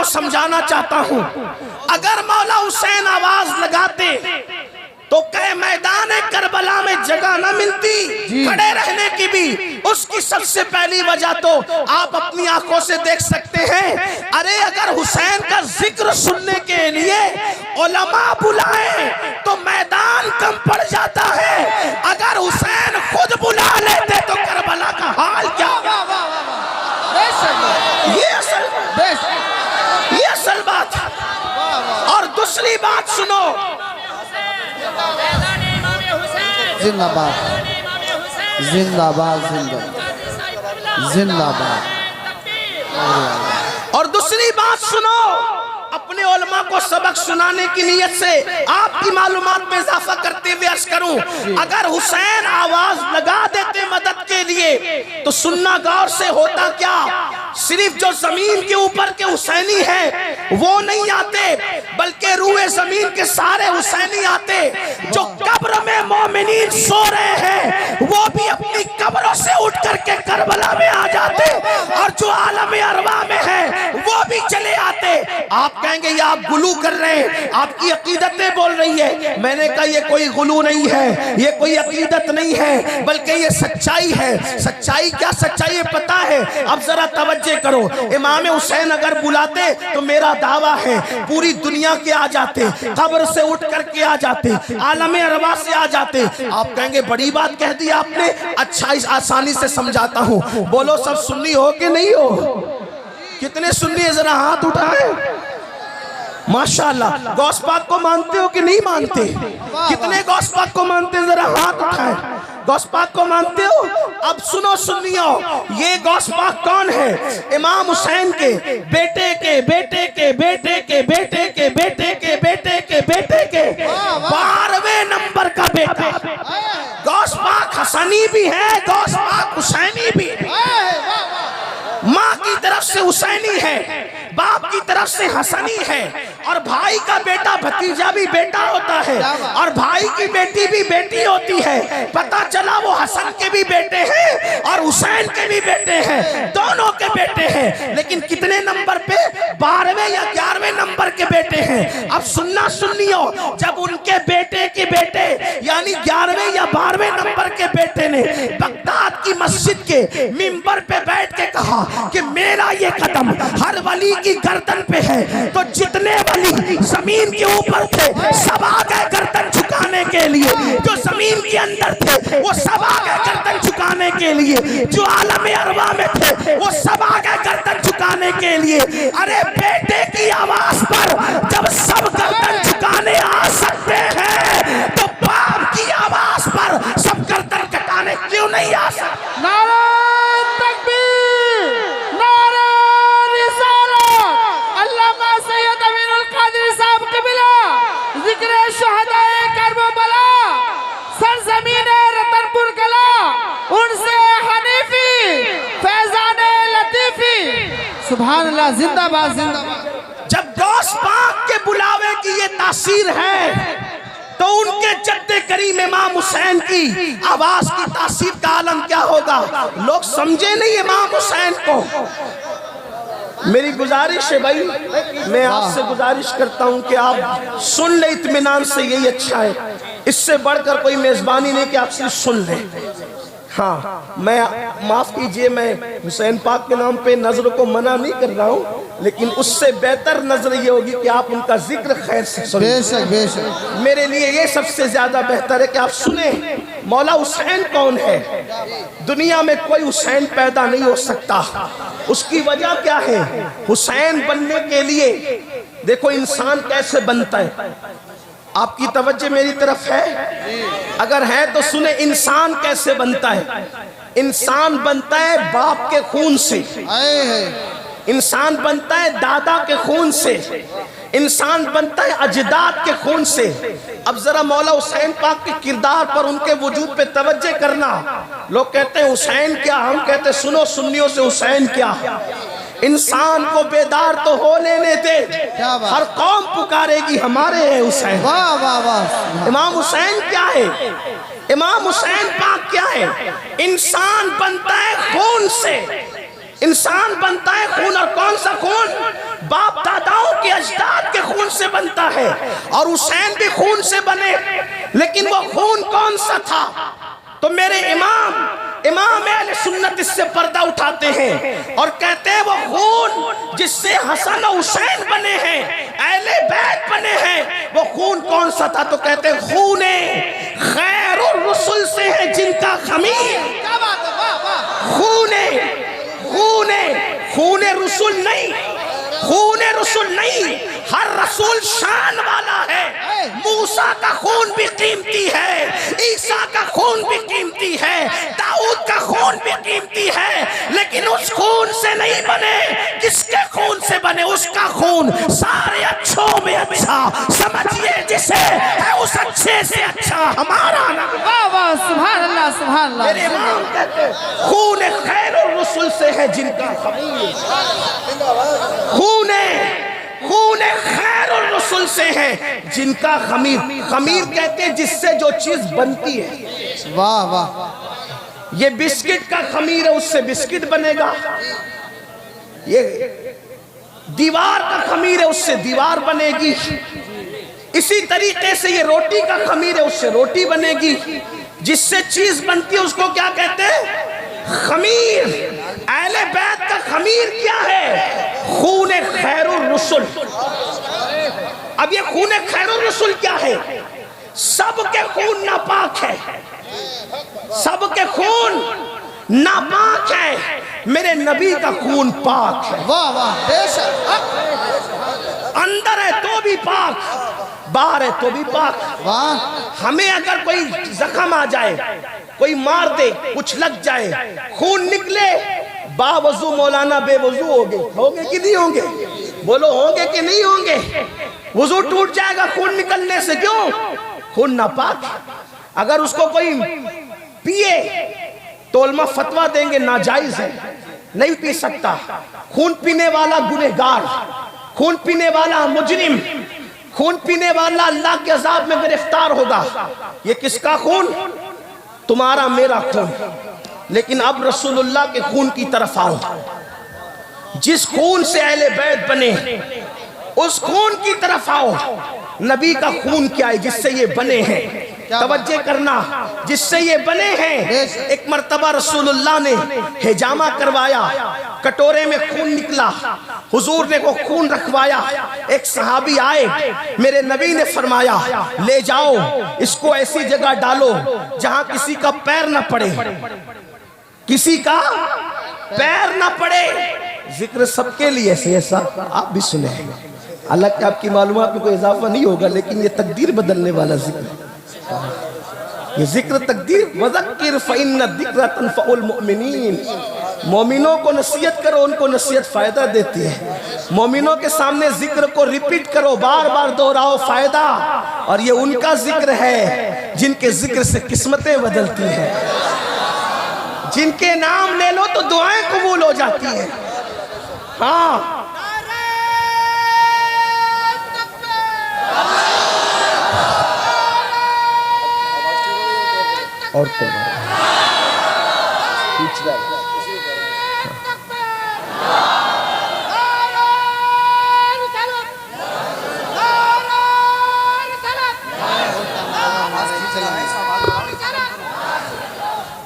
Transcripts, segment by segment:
आपको समझाना चाहता हूं, अगर मौला हुसैन आवाज लगाते तो कहे मैदान करबला में जगह न मिलती खड़े रहने की भी। उसकी सबसे पहली वजह तो आप अपनी आंखों से देख सकते हैं। अरे अगर हुसैन का जिक्र सुनने के लिए उलमा बुलाए तो मैदान कम पड़ जाता है। अगर हुसैन खुद बुला लेते तो करबला का हाल क्या? ये असल बात। और दूसरी बात सुनो, जिंदाबाद जिंदाबाद जिंदाबाद। और दूसरी बात सुनो, अपने उलमा को सबक सुनाने की नीयत से आपकी मालूमात में इजाफा करते हुए अर्ज करूं, अगर हुसैन आवाज लगा देते मदद के लिए तो सुनना गौर से होता क्या, सिर्फ जो जमीन के ऊपर के हुसैनी हैं वो नहीं आते, बल्कि रूए जमीन के सारे हुसैनी आते। जो कब्र में मोमिनीन सो रहे हैं वो भी अपनी कब्रों से उठ करके करबला में आ जाते, और जो आलम अरवा में है वो भी चले आते। आप कहेंगे ये आप गुलू कर रहे हैं, आपकी अकीदतें बोल रही है। मैंने कहा ये कोई गुलू नहीं है, ये कोई अकीदत नहीं है, बल्कि ये सच्चाई है। सच्चाई क्या सच्चाई है पता है? अब जरा तवज्जो करो, इमाम हुसैन अगर बुलाते तो मेरा दावा है पूरी दुनिया के आ जाते, कब्र से उठ करके आ जाते, आलम अरवा से आ जाते। आप कहेंगे बड़ी बात कह दी आपने, अच्छा इस आसानी से समझाता हूँ। बोलो सब सुन्नी हो कि नहीं हो? कितने सुन्नी है जरा हाथ उठाए। माशाअल्लाह। गौस पाक को मानते हो कि नहीं मानते? कितने गौस पाक को मानते हैं जरा हाथ उठाए। गौस पाक को मानते हो? अब सुनो सुन्नियों, ये गौस पाक कौन है? इमाम हुसैन के बेटे के बेटे के बेटे के बेटे के बेटे के बेटे के बेटे के 12वें नंबर का बेटा। गौस पाक हसनी भी है, गौस पाक हुसैनी भी है। माँ की तरफ से हुसैनी है, बाप की तरफ से हसनी है, और भाई का बेटा भतीजा भी बेटा होता है, और भाई की बेटी भी बेटी होती है। पता चला वो हसन के भी बेटे हैं और हुसैन के भी बेटे हैं, दोनों के बेटे हैं। लेकिन कितने नंबर पे? 12वें या 11वें नंबर के बेटे हैं। अब सुनना सुन्नियों, जब उनके बेटे के बेटे यानी 11वें या 12वें नंबर के बेटे ने बगदाद की मस्जिद के मिंबर पे बैठ के कहा कि मेरा ये कदम हर वली की गर्दन पे है, तो जितने वली जमीन के ऊपर थे सब आ गए गर्दन झुकाने के लिए, जो जमीन के अंदर थे वो सब आ गए गर्दन झुकाने के लिए, जो आलम अरवा में थे वो सब आ गए गर्दन झुकाने के लिए। अरे बेटे की आवाज पर जब सब गर्दन झुकाने आ सकते हैं तो बाप की आवाज पर सब गर्दन कटाने क्यों नहीं आ सकते? नारा तकबीर, नारा रिसालत। अल्लामा सैयद अमीनुल कादिर साहब क़िबला जिक्र शुहदाए करबला सरजमीने रतनपुर कला, उनसे हनीफी फैजाने लतीफी। सुभान अल्लाह, जिंदाबाद जिंदाबाद। जब गौस पाक के बुलावे की ये तासीर है तो उनके जद्दे करीम इमाम हुसैन की आवाज की तासीर का आलम क्या होगा? लोग समझे नहीं इमाम हुसैन को। मेरी गुजारिश है भाई, मैं आपसे गुजारिश करता हूं कि आप सुन ले इत्मीनान से, यही अच्छा है। इससे बढ़कर कोई मेजबानी नहीं कि आप सिर्फ सुन ले। हाँ, मैं माफ कीजिए, मैं हुसैन पाक के नाम पे नजर को मना नहीं कर रहा हूँ, लेकिन उससे बेहतर नजर ये होगी कि आप उनका जिक्र खैर से सुने। बेशक बेशक। मेरे लिए ये सबसे ज्यादा बेहतर है कि आप सुने मौला हुसैन कौन है। दुनिया में कोई हुसैन पैदा नहीं हो सकता। उसकी वजह क्या है? हुसैन बनने के लिए देखो इंसान कैसे बनता है। आपकी तवज्जो मेरी तरफ है? अगर है तो सुने, इंसान कैसे बनता है। इंसान बनता है बाप के खून से, इंसान बनता है दादा के खून से, इंसान बनता है अजदाद के खून से। अब जरा मौला हुसैन पाक के किरदार पर, उनके वजूद पे तवज्जो करना। लोग कहते हैं हुसैन क्या, हम कहते हैं सुनो सुन्नियों से हुसैन क्या। इंसान को बेदार तो हो लेने दे, हर कौम पुकारेगी हमारे है हुसैन। वाह वाह वाह। इमाम हुसैन क्या है? इमाम हुसैन पाक क्या है? इंसान बनता है खून से, इंसान बनता है खून। और कौन सा खून? बाप दादा खून से बनता है और हुसैन भी खून से बने, लेकिन वो खून कौन सा था? तो मेरे इमाम अहले सुन्नत इससे पर्दा उठाते हैं और कहते हैं वो खून जिससे हसन और हुसैन बने हैं, अहले बैत बने हैं, वो खून कौन सा था? तो कहते हैं खूने खैरुर रसूल से है जिनका खमीर। क्या बात है, वाह वाह। खूने खूने खूने रसूल नहीं, खूने रसूल नहीं, हर रसूल शान वाला है। मूसा का खून भी कीमती है, ईसा का खून भी कीमती है, दाऊद का खून भी कीमती है, लेकिन उस खून से नहीं बने। किसके खून से बने? उसका खून सारे अच्छों में अच्छा, समझिए जिसे है उस अच्छे से अच्छा हमारा नाम। वाह वाह, सुभान अल्लाह सुभान अल्लाह। मेरे इमाम कहते हैं खून खैरुर रसूल से है जिनका खमीर। खूने खैरुर रसूल से है जिनका खमीर। खमीर कहते हैं जिससे जो चीज बनती है। वाह वाह। ये बिस्किट का खमीर है, उससे बिस्किट बनेगा। ये दीवार का खमीर है, उससे दीवार बनेगी। इसी तरीके से ये रोटी का खमीर है, उससे रोटी बनेगी। जिससे चीज बनती है उसको क्या कहते हैं? खमीर। अहले बैत का खमीर क्या है? खूने खैरुर रसूल। अब ये खूने खैरुर रसूल क्या है? सबके खून नापाक है, सबके खून नापाक है, मेरे नबी का खून पाक है। वाह वाह, बेशक। अंदर है तो भी पाक, बाहर है तो भी पाक। वाह। हमें अगर कोई जख्म आ जाए, कोई मार दे, कुछ लग जाए, खून निकले, बावजू मौलाना बेवजू होंगे कि नहीं होंगे? बोलो होंगे कि नहीं होंगे? वजू टूट जाएगा खून निकलने से। क्यों? खून नापाक। अगर उसको कोई पिए तो उलमा फतवा देंगे नाजायज है, नहीं पी सकता। खून पीने वाला गुनहगार, खून पीने वाला मुजरिम, खून पीने वाला अल्लाह के अज़ाब में गिरफ्तार होगा। ये किसका खून? तुम्हारा मेरा खून। लेकिन अब रसूलुल्लाह के खून की तरफ आओ। जिस खून से अहले बैत बने उस खून की तरफ आओ। नबी का खून क्या है जिससे ये बने हैं? तवज्जो करना, जिससे ये बने हैं। एक मर्तबा रसूलुल्लाह ने हिजामा करवाया, कटोरे में खून निकला, हुजूर ने वो खून रखवाया। एक सहाबी आए, मेरे नबी ने फरमाया ले जाओ, इसको ऐसी जगह डालो जहां किसी का पैर न पड़े, किसी का पैर न पड़े। जिक्र सबके लिए से ऐसा आप भी सुने। हालांकि आपकी मालूमात में कोई इजाफा नहीं होगा, लेकिन ये तकदीर बदलने वाला जिक्र है। ये जिक्र तकदीर। वज़क्किर फ़इन्न ज़िक्रा तनफ़उल मुमिनीन। मोमिनों को नसीहत करो, उनको नसीहत फायदा देती है। मोमिनों के सामने जिक्र को रिपीट करो, बार बार दोहराओ, फायदा। और ये उनका जिक्र है जिनके जिक्र से किस्मतें बदलती हैं, जिनके नाम ले लो तो दुआएं कबूल हो जाती हैं। हाँ, और तो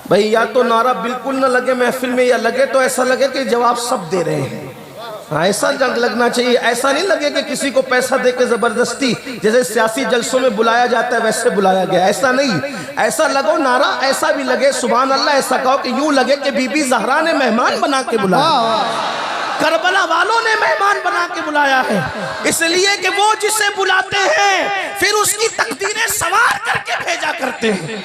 भाई या तो नारा बिल्कुल न लगे महफिल में, या लगे तो ऐसा लगे कि जवाब सब दे रहे हैं। हाँ, ऐसा जंग लगना चाहिए। ऐसा नहीं लगे कि किसी को पैसा दे के जबरदस्ती, जैसे सियासी जलसों में बुलाया जाता है वैसे बुलाया गया, ऐसा नहीं। ऐसा लगो नारा ऐसा भी लगे सुभान अल्लाह, ऐसा कहो कि यूं लगे कि बीबी ज़हरा ने मेहमान बना के बुलाया, करबला वालों ने मेहमान बना के बुलाया है। इसलिए कि वो जिसे बुलाते हैं फिर उसकी तकदीरें सवार करके भेजा करते हैं।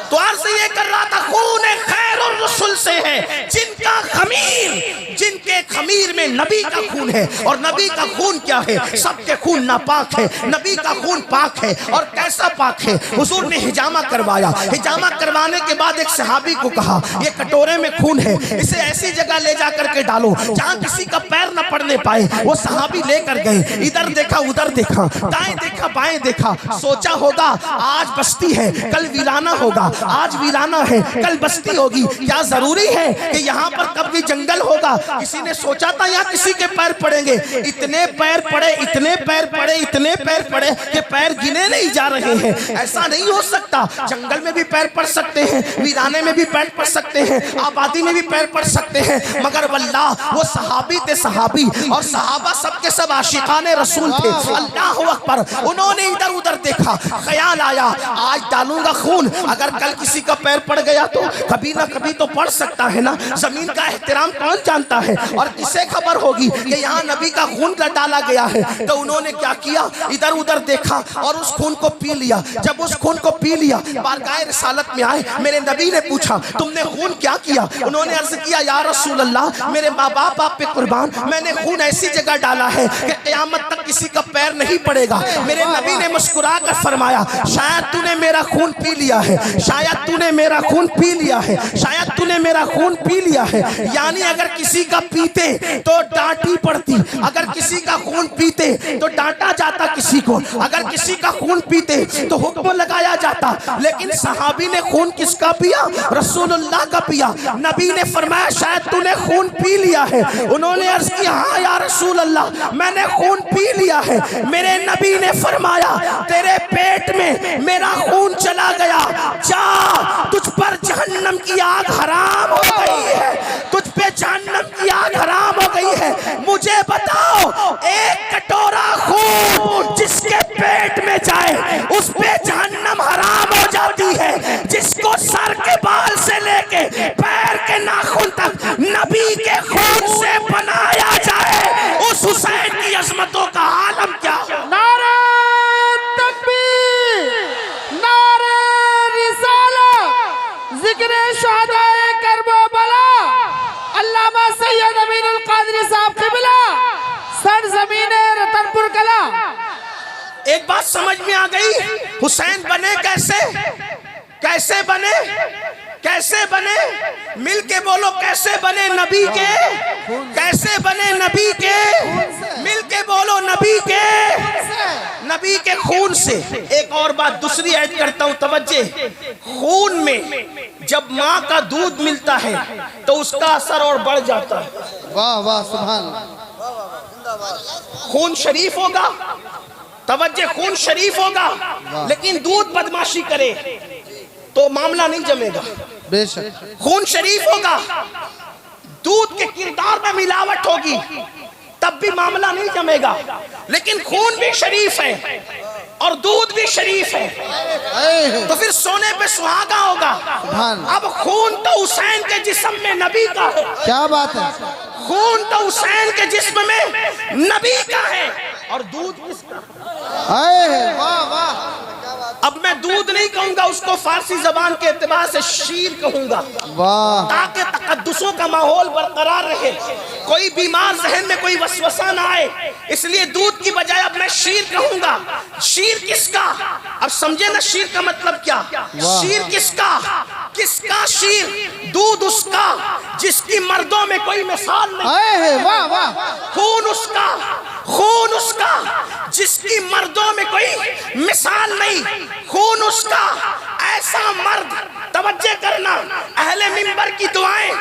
तो अर्ज ये कर रहा था खून खैरुर रसूल से है जिनका खमीर, जिनके खमीर में नबी का खून है। और नबी का खून क्या है? सबके खून नापाक है, नबी का खून पाक है। और कैसा पाक है? हुजूर ने हिजामा करवाया। हिजामा करवाने के बाद एक सहाबी को कहा ये कटोरे में खून है, इसे ऐसी जगह ले जाकर के डालो जहां किसी का पैर न पड़ने पाए। वो सहाबी लेकर गए, इधर देखा उधर देखा, दाएं देखा बाएं देखा, सोचा होगा आज बस्ती है कल वीराना होगा, आज वीराना है, कल बस्ती होगी। क्या जरूरी है कि यहाँ पर कभी जंगल होगा? किसी ने सोचा था यहाँ किसी के पैर पड़ेंगे? इतने पैर पड़े, इतने पैर पड़े, इतने पैर पड़े कि पैर गिने नहीं जा रहे हैं। ऐसा नहीं हो सकता। जंगल में भी पैर पड़ सकते हैं, वीराने में भी पैर पड़ सकते हैं, आबादी में भी पैर पड़ सकते हैं, मगर वल्लाह वो सहाबी थे, सहाबी। और सहाबा सबके सब आशिकाने रसूल थे। अल्लाह अकबर। उन्होंने इधर उधर देखा, ख्याल आया आज डालूंगा खून। अगर कल किसी का पैर पड़ गया तो कभी ना कभी तो पड़ सकता है ना। जमीन का एहतराम कौन जानता है? और किसे खबर होगी कि यहाँ नबी का खून डाला गया है? तो उन्होंने क्या किया, इधर उधर देखा और उस खून को पी लिया। जब उस खून को पी लिया, बारगाह रिसालत में आए, मेरे नबी ने पूछा तुमने खून क्या किया? उन्होंने अर्ज किया या रसूल अल्लाह, मेरे माँ बाप आप पे कुर्बान, मैंने खून ऐसी जगह डाला है कि क़यामत तक किसी का पैर नहीं पड़ेगा। मेरे नबी ने मुस्कुरा कर फरमाया शायद तूने मेरा खून पी लिया है, शायद तूने मेरा खून पी लिया है, शायद तूने मेरा खून पी लिया है। यानी अगर किसी का पीते तो डांटी पड़ती, अगर किसी का खून पीते तो डांटा जाता किसी को, अगर किसी का खून पीते तो हुक्म लगाया जाता। लेकिन सहाबी ने खून किसका पिया? रसूलुल्लाह का पिया। नबी ने फरमाया शायद तूने खून पी लिया है। उन्होंने अर्ज किया हाँ या रसूल अल्लाह, मैंने खून पी लिया है। मेरे नबी ने फरमाया तेरे पेट में मेरा खून चला गया, जा तुझ पर जहन्नम की आग हराम हो गई है, तुझ पे जहन्नम की आग हराम हो गई है। मुझे बताओ एक कटोरा खून जिसके पेट में जाए उस पे जहन्नम हराम हो जाती है। जिसको सर के बाल से लेके पैर के नाखून तक नबी के खून से बनाया जाए, उस हुसैन की अजमतों का आलम क्या हो? नारे तकबीर, नारे रिसालत, जिक्र शहादाए करबला, अल्लामा सैयद अमीनुल कादरी साहब क़िबला, सरज़मीने रतनपुर कला। एक बात समझ में आ गई, हुसैन बने कैसे? कैसे बने? कैसे बने? मिल के बोलो कैसे बने नबी के? कैसे बने नबी के? मिल के बोलो नबी के, नबी के खून से। एक और बात दूसरी ऐड करता हूं, तवज्जे। खून में जब माँ का दूध मिलता है तो उसका असर और बढ़ जाता है। वाह वाह सुभान। खून शरीफ होगा, तवज्जे, खून शरीफ होगा, लेकिन दूध बदमाशी करे तो मामला नहीं जमेगा। बेशक खून शरीफ होगा, दूध के किरदार में मिलावट होगी तब भी मामला नहीं जमेगा। लेकिन खून भी शरीफ है और दूध भी शरीफ है तो फिर सोने पे सुहागा होगा। अब खून तो हुसैन के जिस्म में नबी का है। क्या बात है? खून तो हुसैन के जिस्म में नबी का है और दूध किसका? वाह वाह। अब मैं दूध नहीं कहूंगा, उसको फारसी जबान के एतबार से शीर कहूंगा, वाह, ताकि तकद्दुसों का माहौल बरकरार रहे, कोई बीमार जहन में कोई वसवसा ना आए। इसलिए दूध की बजाय अब मैं शीर कहूंगा। शीर किसका? अब समझे ना शीर का मतलब क्या? शीर किसका? किसका शीर? दूध उसका जिसकी मर्दों में कोई मिसाल नहीं। वाह वाह। खून उसका, खून उसका जिसकी मर्दों में कोई मिसाल नहीं। खून उसका ऐसा मर्द, तवज्जो करना, अहले मिंबर की दुआएं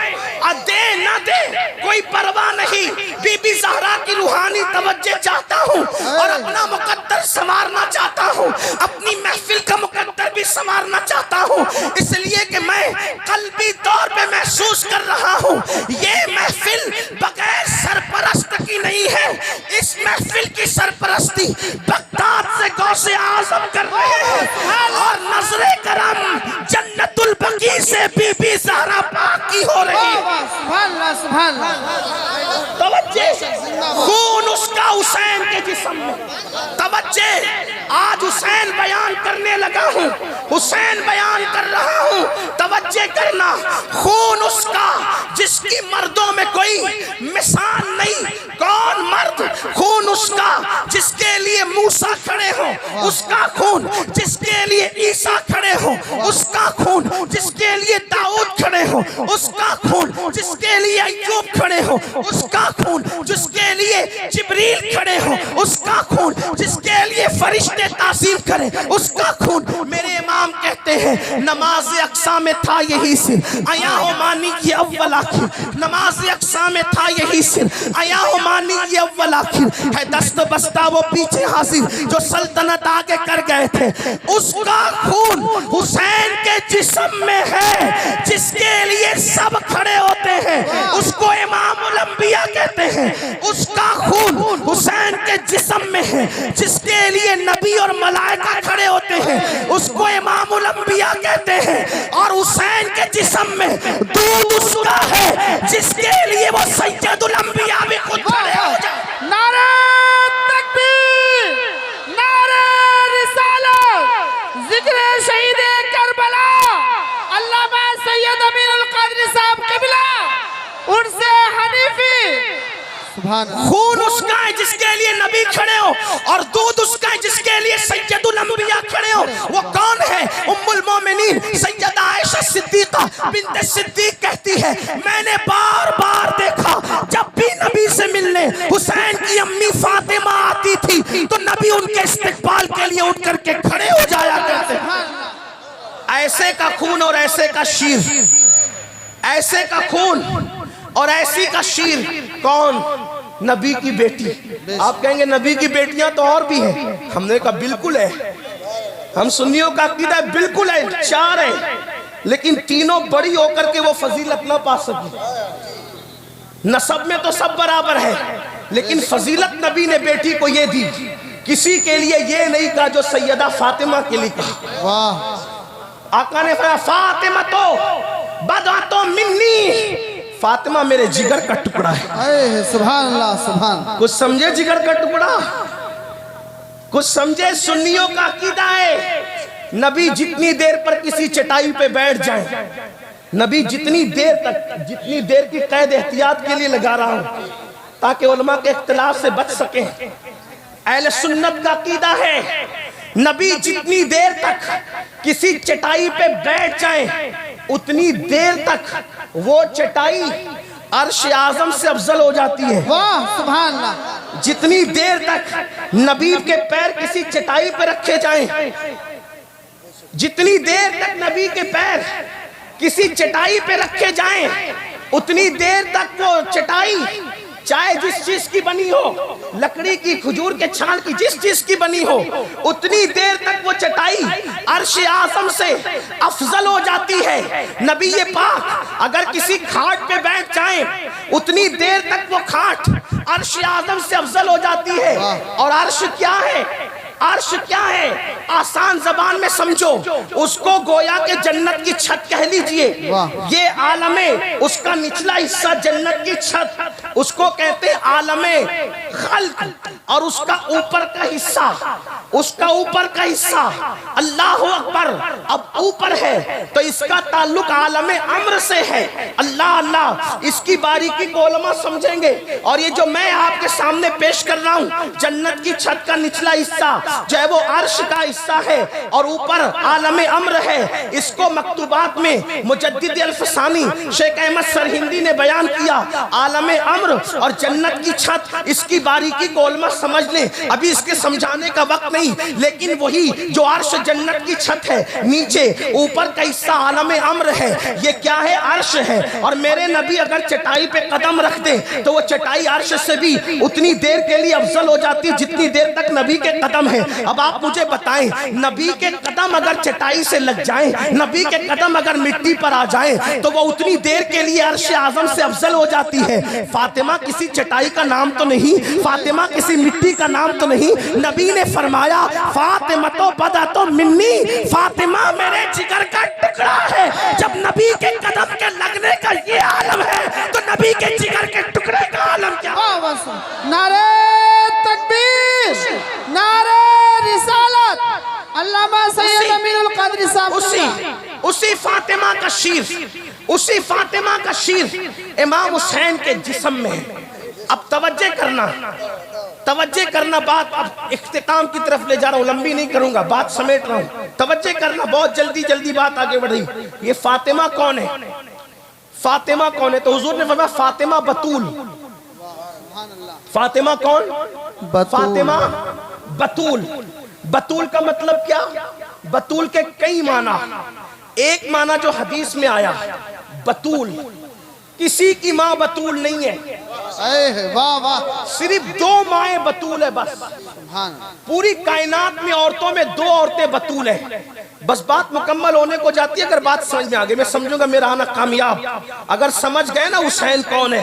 दे ना दे कोई परवाह नहीं। बीबी ज़हरा की रूहानी तवज्जो चाहता हूँ और अपना मुकद्दर संवारना चाहता हूँ, अपनी महफिल का मुकद्दर भी संवारना चाहता हूँ। इसलिए कि मैं कल्बी तौर पे महसूस कर रहा हूँ ये महफिल बगैर सरपरस्त की नहीं है। इस महफिल की सरपरस्ती बगदाद से गौसे आजम कर रहे हैं और नजरे करम जन्नतुल बकी से बीबी ज़हरा पाक की हो रही है। खून उसका हुसैन के जिस्म में। तवज्जे, आज हुसैन बयान करने लगा हूँ, हुसैन बयान कर रहा हूँ, तवज्जे करना। खून उसका जिसकी मर्दों में कोई मिसाल नहीं। कौन मर्द? खून उसका जिसके लिए मूसा खड़े हो, उसका खून। जिसके लिए ईसा खड़े हो, उसका खून। जिसके लिए दाऊद खड़े हो, उसका खून। जिसके लिए अय्यूब खड़े हो, उसका खून। जिसके लिए जिब्रील खड़े हो, उसका खून। जिसके लिए फरिश्ते तासीम करें, उसका खून। मेरे इमाम कहते कहते हैं नमाज अक्सा में था यही सिर आया हो मानी ये अव्वल आखिर, नमाज अक्सा में था यही सिर आया हो मानी ये अव्वल आखिर, है दस्त बस्ता वो पीछे हाजिर जो सल्तनत आगे कर गए थे। उसका खून हुसैन के जिस्म में है जिसके लिए सब खड़े होते हैं, उसको इमामुल अंबिया कहते हैं। उसका खून हुसैन के जिस्म में है जिसके लिए नबी और मलाइका खड़े होते हैं, उसको इमामुल अंबिया कहते हैं। और हुसैन के जिस्म में दूध उसका है जिसके लिए वो सैयदुल अंबिया भी खुद खड़े हो जाए। नारे तकबीर, नारे रिसालत, जिक्र शहीद करबला अल्लामा सैयद अमीरुल कादरी साहब किबला उनसे हनीफी। खून उसका है जिसके लिए नबी खड़े हो और दूध उसका है जिसके लिए सैयदुल अंबिया खड़े हो। वो कौन है? उम्मुल मोमिनीन सैयदा आयशा सिद्दीका बिन्त सिद्दीक कहती है मैंने बार बार देखा जब भी नबी से मिलने हुसैन की अम्मी फातिमा आती थी तो नबी उनके इस्तकबाल के लिए उठ करके खड़े हो जाया करते। ऐसे का खून और ऐसे का शीर, ऐसे का खून और ऐसी का शीर कौन? नबी की बेटी। आप कहेंगे नबी की बेटियां तो और भी हैं, हमने कहा बिल्कुल है। हम सुन्नियों का अकीदा बिल्कुल है, 4 है, लेकिन तीनों बड़ी होकर के वो फजीलत ना पा सकी। नसब में तो सब बराबर है, लेकिन फजीलत नबी ने बेटी को ये दी, किसी के लिए ये नहीं कहा जो सैयदा फातिमा के लिए कहा। वाह, आका ने फरमाया फातिमा तो बदा तो मिन्नी, फातिमा मेरे जिगर का टुकड़ा है। अरे सुभान अल्लाह, सुभान। कुछ समझे जिगर का टुकड़ा? कुछ समझे? सुन्नियों का अकीदा है नबी जितनी देर पर किसी चटाई पे बैठ जाए, नबी जितनी देर की कैद एहतियात के लिए लगा रहा हूं ताकि उलमा के इख्तिलाफ से बच सके। अहले सुन्नत का अकीदा है नबी जितनी देर तक किसी चटाई पे बैठ जाए उतनी देर तक वो चटाई अर्श आजम से अफजल हो जाती है। वाह, सुभान अल्लाह। जितनी देर तक नबी के पैर किसी चटाई पे रखे जाएं, जितनी देर तक नबी के पैर किसी चटाई पे रखे जाएं, उतनी देर तक वो चटाई चाहे जिस चीज की बनी हो, लकड़ी की, खजूर के छाल की, जिस चीज की बनी हो, उतनी देर तक वो चटाई अर्श आज़म से अफजल हो जाती है। नबी ये पाक अगर किसी खाट पे बैठ जाएं, उतनी देर तक वो खाट अर्श आज़म से अफजल हो जाती है। और अर्श क्या है? अर्श क्या है? आसान जबान में समझो, उसको गोया के जन्नत की छत कह लीजिए। ये आलमे, उसका निचला हिस्सा जन्नत की छत, उसको कहते हैं आलमे खल्क। और उसका ऊपर का हिस्सा, उसका ऊपर का हिस्सा अल्लाह अकबर अब ऊपर है तो इसका ताल्लुक आलमे अम्र से है। अल्लाह अल्लाह, इसकी बारीकी को उलमा समझेंगे। और ये जो मैं आपके सामने पेश कर रहा हूँ, जन्नत की छत का निचला हिस्सा जो है वो अर्श का हिस्सा है और ऊपर आलमे अम्र है। इसको मकतूबात में मुजद्दिद अल-फसानी शेख अहमद सरहिंदी ने बयान किया। आलमे अम्र और जन्नत की छत, इसकी बारीकी को उलमा समझ लें, अभी इसके समझाने का वक्त नहीं। लेकिन वही जो अर्श जन्नत की छत है, नीचे ऊपर का हिस्सा आलमे अम्र है, ये क्या है? अर्श है। और मेरे नबी अगर चटाई पे कदम रख दे तो वो चटाई अर्श से भी उतनी देर के लिए अफजल हो जाती है जितनी देर तक नबी के कदम है। अब आप मुझे बताएं, नबी के कदम अगर चटाई से लग जाएं, नबी के कदम अगर मिट्टी पर आ जाएं, तो वो उतनी देर के लिए अर्श आज़म से अफजल हो जाती है। फातिमा किसी चटाई का नाम तो नहीं, फातिमा किसी मिट्टी का नाम तो नहीं। नबी ने फरमाया फातिमा तो बदा तो मिन्नी, फातिमा मेरे जिगर का टुकड़ा है। जब नबी के कदम के लगने का ये आलम है तो नबी के जिगर के टुकड़े का आलम क्या? नारे तकबीर, नारे रिसालत, अल्लामा सैयद अमीरुल कादरी साहब। उसी फातिमा का शीर, उसी फातिमा का शीर इमाम हुसैन के जिस्म में है। अब तवज्जो करना, तवज्जो करना, बात अब इख्तिताम की तरफ ले जा रहा हूँ, लंबी नहीं करूंगा, बात समेट रहा हूँ। तवज्जो करना, बहुत जल्दी जल्दी बात आगे बढ़ रही। ये फातिमा कौन है? फातिमा कौन है? तो हुजूर ने फरमाया फातिमा बतूल। फातिमा कौन? फातिमा बतूल। बतूल का मतलब क्या? बतूल के कई माना। एक माना जो हदीस में आया, बतूल किसी की माँ बतूल नहीं है, वाह वाह, सिर्फ 2 माएँ बतूल है बस। सुभान। पूरी कायनात में औरतों में 2 औरतें बतूल है। बस बात मुकम्मल होने को जाती है। अगर बात समझ में आ गई, मैं समझूंगा मेरा आना कामयाब। अगर समझ गए ना हुसैन कौन है,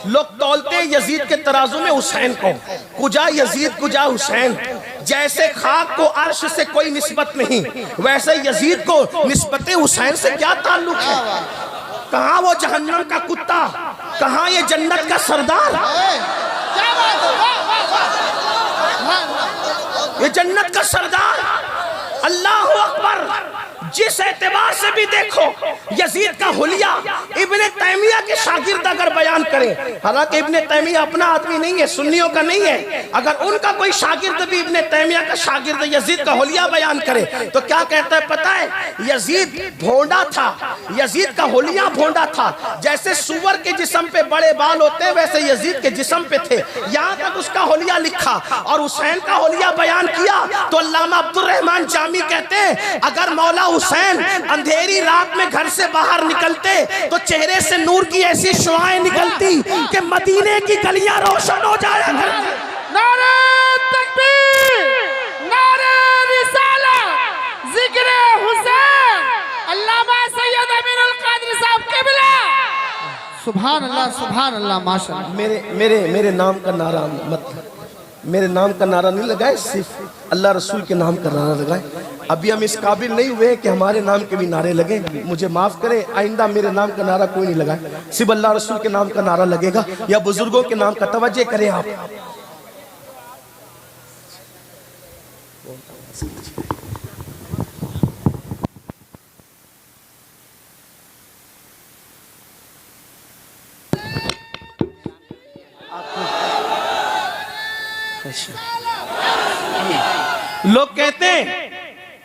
लोग तौलते यजीद के तराजू में हुसैन को, कुजा यजीद कुजा हुसैन। जैसे खाक को अर्श से कोई निस्बत नहीं, वैसे यजीद को निस्बत हुसैन से क्या ताल्लुक है? कहाँ वो जहन्नम का कुत्ता, कहाँ ये जन्नत का सरदार? क्या बात है, वाह वाह वाह। ये जन्नत का सरदार, अल्लाह अकबर। जिस एतबार से भी देखो, यजीद का हुलिया इब्ने तैमिया के शागिर्द अगर बयान करें, हालांकि इब्ने तैमिया अपना आदमी नहीं है, सुन्नियों का नहीं है, अगर उनका कोई शागिर्द भी इब्ने तैमिया का शागिर्द यजीद का हुलिया बयान करे तो क्या कहता है पता है? यजीद भोंडा था, यजीद का हुलिया भोंडा था। जैसे सुअर के जिस्म पे बड़े बाल होते हैं, वैसे यजीद के जिस्म पे थे। यहाँ तक उसका हुलिया लिखा। और हुसैन का हुलिया बयान किया तो अल्लामा अब्दुल रहमान जामी कहते हैं, अगर मौला हुसैन अंधेरी रात में घर से बाहर निकलते तो चेहरे से नूर की ऐसी शुआएं निकलती कि मदीने की गलियां रोशन हो जाया करती। नारे तकबीर, नारे रिसालत, जिक्र हुसैन, अल्लामा सैयद अमीनुल कादरी साहब क़िबला। सुभान अल्लाह, माशाअल्लाह। मेरे नाम का नारा मत, मेरे नाम का नारा नहीं लगाए, सिर्फ अल्लाह रसूल के नाम का नारा लगाए। अभी हम इस काबिल नहीं हुए कि हमारे नाम के भी नारे लगे। मुझे माफ करें, आइंदा मेरे नाम का नारा कोई नहीं लगाए, सिर्फ अल्लाह रसूल के नाम का नारा लगेगा या बुजुर्गों के नाम का। तवज्जो करें आप।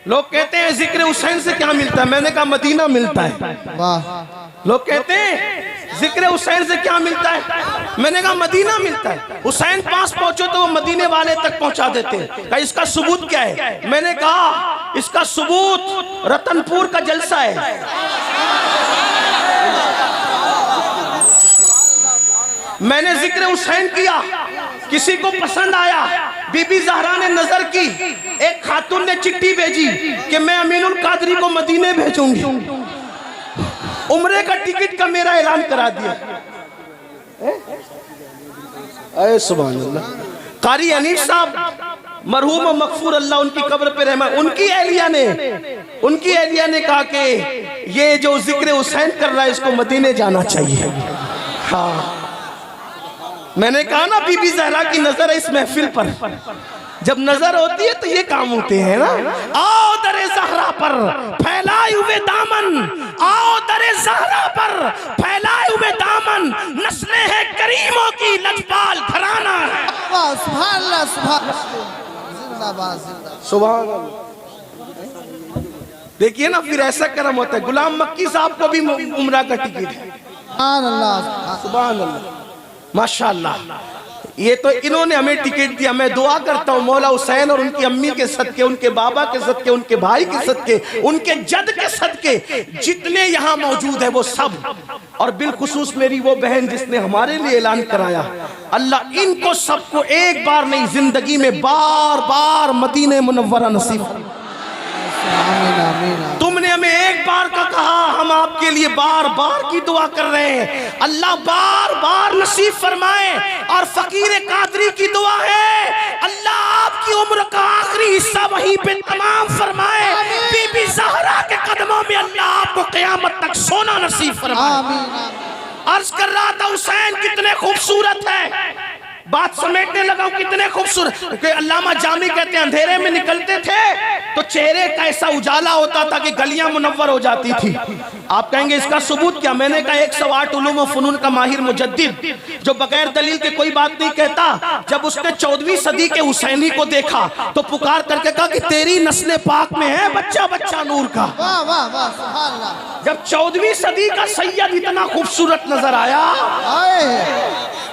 लोग कहते हैं जिक्र हुसैन से क्या मिलता है? मैंने कहा मदीना मिलता है। वाह। लोग कहते हैं जिक्र हुसैन से क्या मिलता है? मैंने कहा मदीना मिलता है। हुसैन पास पहुंचो तो वो मदीने वाले तक पहुंचा देते हैं। कहा इसका सबूत क्या है? मैंने कहा इसका सबूत रतनपुर का जलसा है। मैंने जिक्र हुसैन किया, किसी को पसंद आया, बीबी ज़हरा ने नजर की, एक खातून ने चिट्ठी भेजी कि मैं अमीनुल कादरी को मदीने भेजूंगी, उम्रे का टिकट का मेरा ऐलान करा दिया। अरे सुभान अल्लाह। कारी अनीफ साहब मरहूम और मगफूर अल्लाह उनकी कब्र पे रहमा, उनकी एहलिया ने कहा कि ये जो जिक्र हुसैन कर रहा है इसको मदीने जाना चाहिए। हाँ, मैंने कहा ना बीबी ज़हरा की नजर है इस महफिल पर, जब नजर होती है तो ये काम होते हैं ना। आओ दरे ज़हरा पर फैलाए हुए दामन, आओ दरे ज़हरा पर फैलाए हुए दामन, नस्लें हैं करीमों की लजपाल घराना। सुभान अल्लाह, जिंदाबाद जिंदाबाद। सुभान अल्लाह। देखिए ना, फिर ऐसा करम होता है। गुलाम मक्की साहब को भी उम्रा का टिकट है। सुभान अल्लाह, सुभान अल्लाह, माशाअल्लाह। ये तो इन्होंने हमें टिकट दिया। मैं दुआ करता हूँ मौला हुसैन और उनकी अम्मी के सदके, उनके बाबा के सदके, उनके भाई के सदके, उनके जद के सदके, जितने यहाँ मौजूद है वो सब, और बिलखुसूस मेरी वो बहन जिसने हमारे लिए ऐलान कराया, अल्लाह इनको सबको एक बार नहीं जिंदगी में बार बार मदीने मुनव्वरा नसीब। आमीन आमीन। तुमने हमें एक बार का कहा, हम आपके लिए बार बार की दुआ कर रहे हैं। अल्लाह बार बार नसीब फरमाए। और फकीर कादरी की दुआ है, अल्लाह आपकी उम्र का आखिरी हिस्सा वहीं पे तमाम फरमाए। बीबी ज़हरा के कदमों में अल्लाह आपको क़यामत तक सोना नसीब फरमाए। अर्ज कर रहा था हुसैन कितने खूबसूरत है, बात समेटने लगा कितने खूबसूरत। अल्लामा जामी कहते हैं अंधेरे में निकलते थे तो चेहरे का ऐसा उजाला होता था कि गलियां मुनव्वर हो जाती थी। आप कहेंगे इसका सबूत क्या? मैंने कहा 108 उलूम व फनून का माहिर मुजद्दिद जो बगैर दलील के कोई बात नहीं कहता, जब उसने 14वीं सदी के हुसैनी को देखा तो पुकार करके कहा कि तेरी नस्ल पाक में है बच्चा बच्चा नूर का। वाह वाह वाह, सुभान अल्लाह। जब 14वीं सदी का सैयद इतना खूबसूरत नजर आया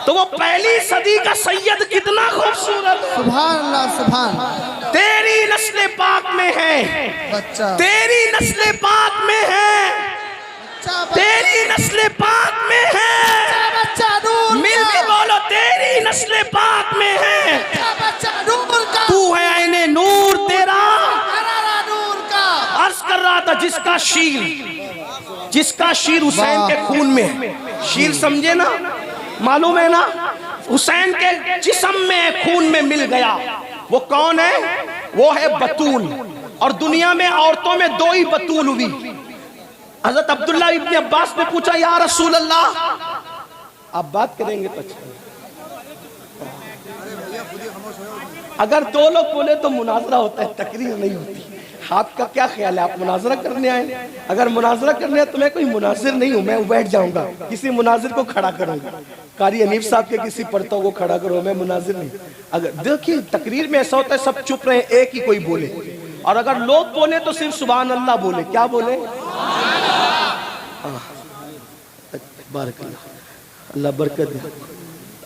तो वो पहली सदी का सैयद कितना खूबसूरत। सुभान अल्लाह, सुभान। तेरी नस्ल पाक में है, बच्चा तेरी नस्ल पाक में है, बच्चा तेरी नस्ल पाक में है। बच्चा नूर मिल के बोलो, तेरी नस्ल पाक में है। का बच्चा नूर का तू है आईने नूर तेरा। हरारा नूर का अर्ज कर रहा था जिसका शीर हुसैन के खून में है। शीर समझे ना, मालूम है ना, हुसैन के जिस्म में खून में मिल गया। वो कौन है? वो है बतूल। और दुनिया में औरतों में दो ही बतूल हुई। हजरत अब्दुल्ला इब्न अब्बास ने पूछा, या रसूल अल्लाह, आप बात करेंगे तो अच्छा। अगर दो लोग बोले तो मुनाजरा होता है, तकरीर नहीं होती। आपका क्या ख्याल है, आप मुनाजरा करने आए? अगर मुनाजरा करने आए तो मैं कोई मुनाजिर नहीं हूं, मैं बैठ जाऊंगा, किसी मुनाजिर को खड़ा करूंगा। कारी हनीफ साहब के किसी पढ़तों को खड़ा करो, मैं मुनाजिर नहीं। अगर देखिए तकरीर में ऐसा होता है, सब चुप रहे, एक ही कोई बोले, और अगर लोग बोले तो सिर्फ सुभान अल्लाह बोले। क्या बोले? अल्लाह बरकत दे।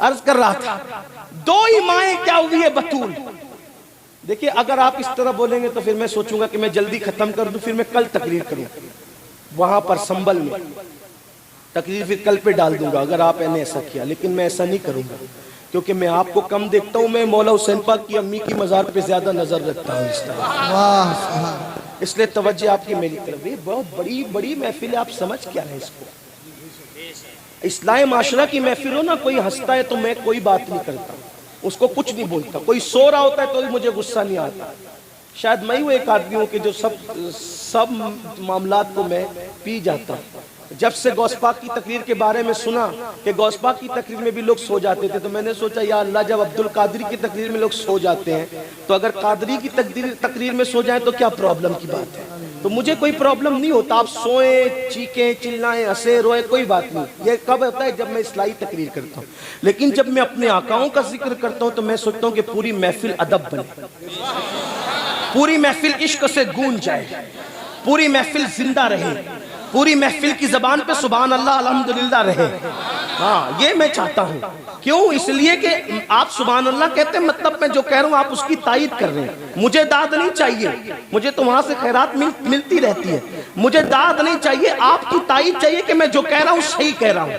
अर्ज कर रहा था, दो ही माएँ क्या हुई है बतूल। देखिए अगर आप इस तरह बोलेंगे तो फिर मैं सोचूंगा कि मैं जल्दी खत्म कर दूं, फिर मैं कल तकरीर करूं वहां पर संबल में, तकरीर फिर कल पे डाल दूंगा अगर आपने ऐसा किया। लेकिन मैं ऐसा नहीं करूंगा, क्योंकि मैं आपको कम देखता हूं। मैं मौला हुसैन पाक की अम्मी की मज़ार पे ज्यादा नजर रखता हूं इस तरह। वाह सुभान। इसलिए तवज्जो आपकी मेरी तरफ। ये बहुत बड़ी बड़ी महफिल है, आप समझ क्या है इसको। इस्लाही माशरा की महफिल हो ना, कोई हंसता है तो मैं कोई बात नहीं करता, उसको कुछ नहीं बोलता। कोई सो रहा होता है तो भी मुझे गुस्सा नहीं आता। शायद मैं ही वो एक आदमी हूँ कि जो सब मामलात को मैं पी जाता हूँ। जब से गौसपाक की तकरीर के बारे में सुना कि गौसपाक की तकरीर में भी लोग सो जाते थे, तो मैंने सोचा या अल्लाह, जब अब्दुल कादरी की तकरीर में लोग सो जाते हैं तो अगर कादरी की तकरीर में सो जाए तो क्या प्रॉब्लम की बात है। तो मुझे कोई प्रॉब्लम नहीं होता, आप सोएं, चीखें, चिल्लाएं, हंसे, रोए, कोई बात नहीं। ये कब होता है? जब मैं इस्लाही तकरीर करता हूँ। लेकिन जब मैं अपने आकाओं का जिक्र करता हूँ तो मैं सोचता हूँ कि पूरी महफिल अदब बने, पूरी महफिल इश्क से गूंज जाए, पूरी महफिल जिंदा रहे, पूरी महफिल की जबान पे सुभान अल्लाह अल्हम्दुलिल्लाह रहे। हाँ, ये मैं चाहता हूँ। क्यों? इसलिए कि आप सुभान अल्लाह कहते हैं, मतलब मैं जो कह रहा हूँ आप उसकी तायीद कर रहे हैं। मुझे दाद नहीं चाहिए, मुझे तो वहां से खैरात मिलती रहती है। मुझे दाद नहीं चाहिए, आपकी तायीद चाहिए कि मैं जो कह रहा हूँ सही कह रहा हूँ।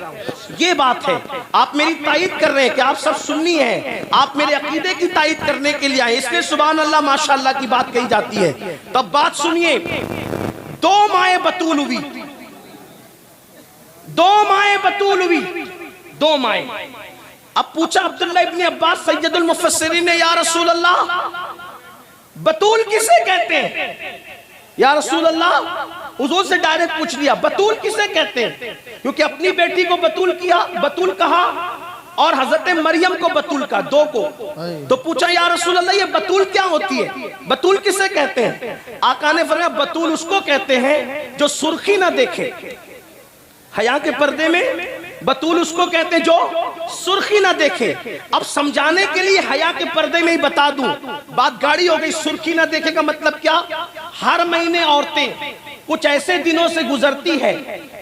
ये बात है, आप मेरी तायीद कर रहे हैं कि आप सब सुन्नी हैं, आप मेरे अकीदे की तायीद करने के लिए आए, इसलिए सुभान अल्लाह माशाअल्लाह की बात कही जाती है। तब बात सुनिए, दो माए बतूल हुई, दो माए बतूल हुई, दो माए। अब पूछा अब्दुल्ला इब्न अब्बास सैयदुल मुफस्सिरीन ने, या रसूल अल्लाह, बतूल किसे कहते हैं? या रसूल अल्लाह, हुजूर से डायरेक्ट पूछ लिया, बतूल किसे कहते हैं? क्योंकि अपनी बेटी को बतूल किया, बतूल कहा, और हजरत मरियम को बतूल का, दो को। तो पूछा, या रसूल अल्लाह, ये बतूल क्या होती है? बतूल किसे कहते हैं? आका ने फरमाया, बतूल उसको कहते हैं जो सुर्खी ना देखे। हया के पर्दे में बतूल उसको कहते हैं जो सुर्खी ना देखे। अब समझाने के लिए हया के पर्दे में ही बता दूं, बात गाड़ी हो गई। सुर्खी ना देखे का मतलब क्या? हर महीने औरतें कुछ ऐसे दिनों से गुजरती है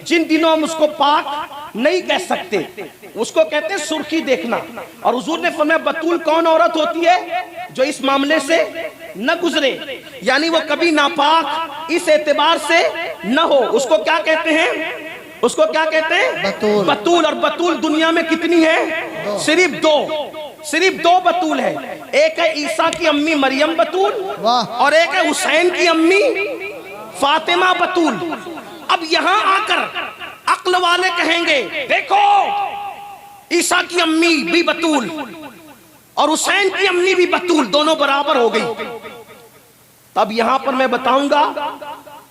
जिन दिनों हम उसको पाक नहीं कह सकते, उसको कहते हैं सुर्खी देखना। और हुजूर ने फरमाया, बतूल कौन औरत होती है जो इस मामले से न गुजरे, यानी वो कभी नापाक इस एतबार से न हो, उसको क्या कहते हैं? उसको क्या कहते हैं? बतूल। बतूल। और बतूल दुनिया में कितनी है? सिर्फ दो बतूल है। एक है ईसा की अम्मी मरियम बतूल, और एक है हुसैन की अम्मी फातिमा बतूल। अब यहां आकर अक्ल वाले कहेंगे, देखो ईसा की अम्मी भी बतूल और हुसैन की अम्मी भी बतूल, दोनों बराबर हो गई। तब यहां पर मैं बताऊंगा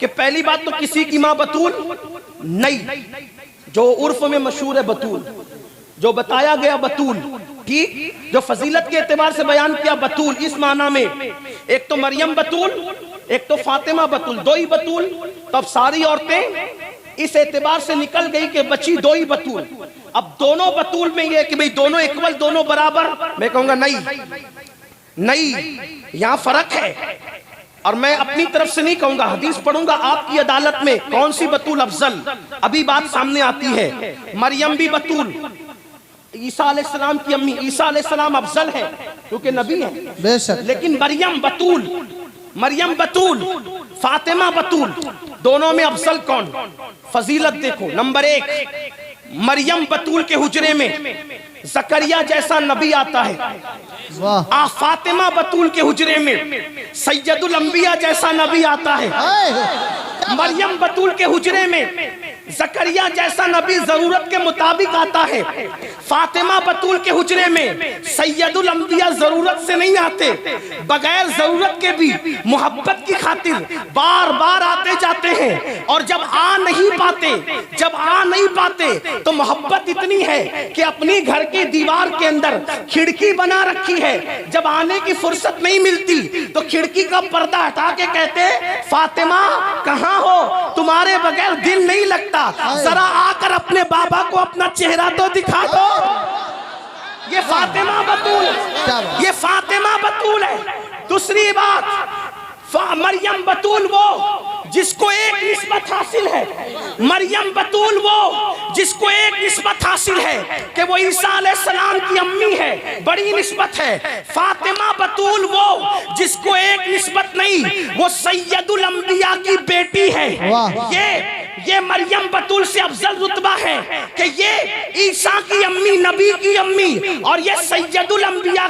कि पहली बात तो किसी की मां बतूल नहीं, जो उर्फ में मशहूर है बतूल, जो बताया गया बतूल, ठीक, जो फजीलत के एतबार से बयान किया बतूल, इस माना में एक तो मरियम बतूल, एक तो फातिमा बतूल, दो ही बतूल। तब सारी औरतें इस एतबार से निकल गई कि बची दो ही बतूल। अब दोनों बतूल में यह कि भाई दोनों इक्वल, दोनों बराबर, मैं कहूंगा नहीं, यहां फर्क है। और मैं अपनी तरफ से नहीं कहूंगा, हदीस पढ़ूंगा आपकी अदालत में, कौन सी बतूल अफजल, अभी बात सामने आती है। मरियम भी बतूल, ईसा अलैहिस्सलाम की अम्मी ईसा अलैहिस्सलाम अफजल है, क्योंकि नबी है। बेशक। लेकिन मरियम बतूल, फातिमा बतूल, दोनों में अफजल कौन? फजीलत देखो। नंबर 1, मरियम बतूल के हुजरे में जकरिया जैसा नबी आता है। वाह। फातिमा बतूल के हुजरे में सैयदुल अंबिया जैसा नबी आता है। मरियम बतूल के हुजरे में जकरिया जैसा नबी जरूरत के मुताबिक आता है। फातिमा बतूल के हुजरे में सैयदुल अंबिया जरूरत से नहीं आते, बगैर जरूरत के भी मोहब्बत की खातिर बार बार आते जाते हैं। और जब आ नहीं पाते तो मोहब्बत इतनी है कि अपनी घर की दीवार के अंदर खिड़की बना रखी है। जब आने की फुर्सत नहीं मिलती तो खिड़की का पर्दा हटा के कहते, फातिमा कहाँ हो, तुम्हारे बगैर दिल नहीं लगता, जरा आकर अपने बाबा को अपना चेहरा तो दिखा दो। ये फातिमा बतूल है। दूसरी बात, मरियम बतूल वो जिसको एक निस्बत हासिल है। मरियम बतूल वो जिसको एक निस्बत हासिल है कि वो ईसा अलैहिस्सलाम की अम्मी है, बड़ी निस्बत है। फातिमा बतूल वो जिसको एक निस्बत नहीं, वो सैयदुल अंबिया की बेटी है। ये मरियम बतूल से अफजल रुतबा है कि ये ईसा की अम्मी, नबी की अम्मी, और ये सैयदुल अंबिया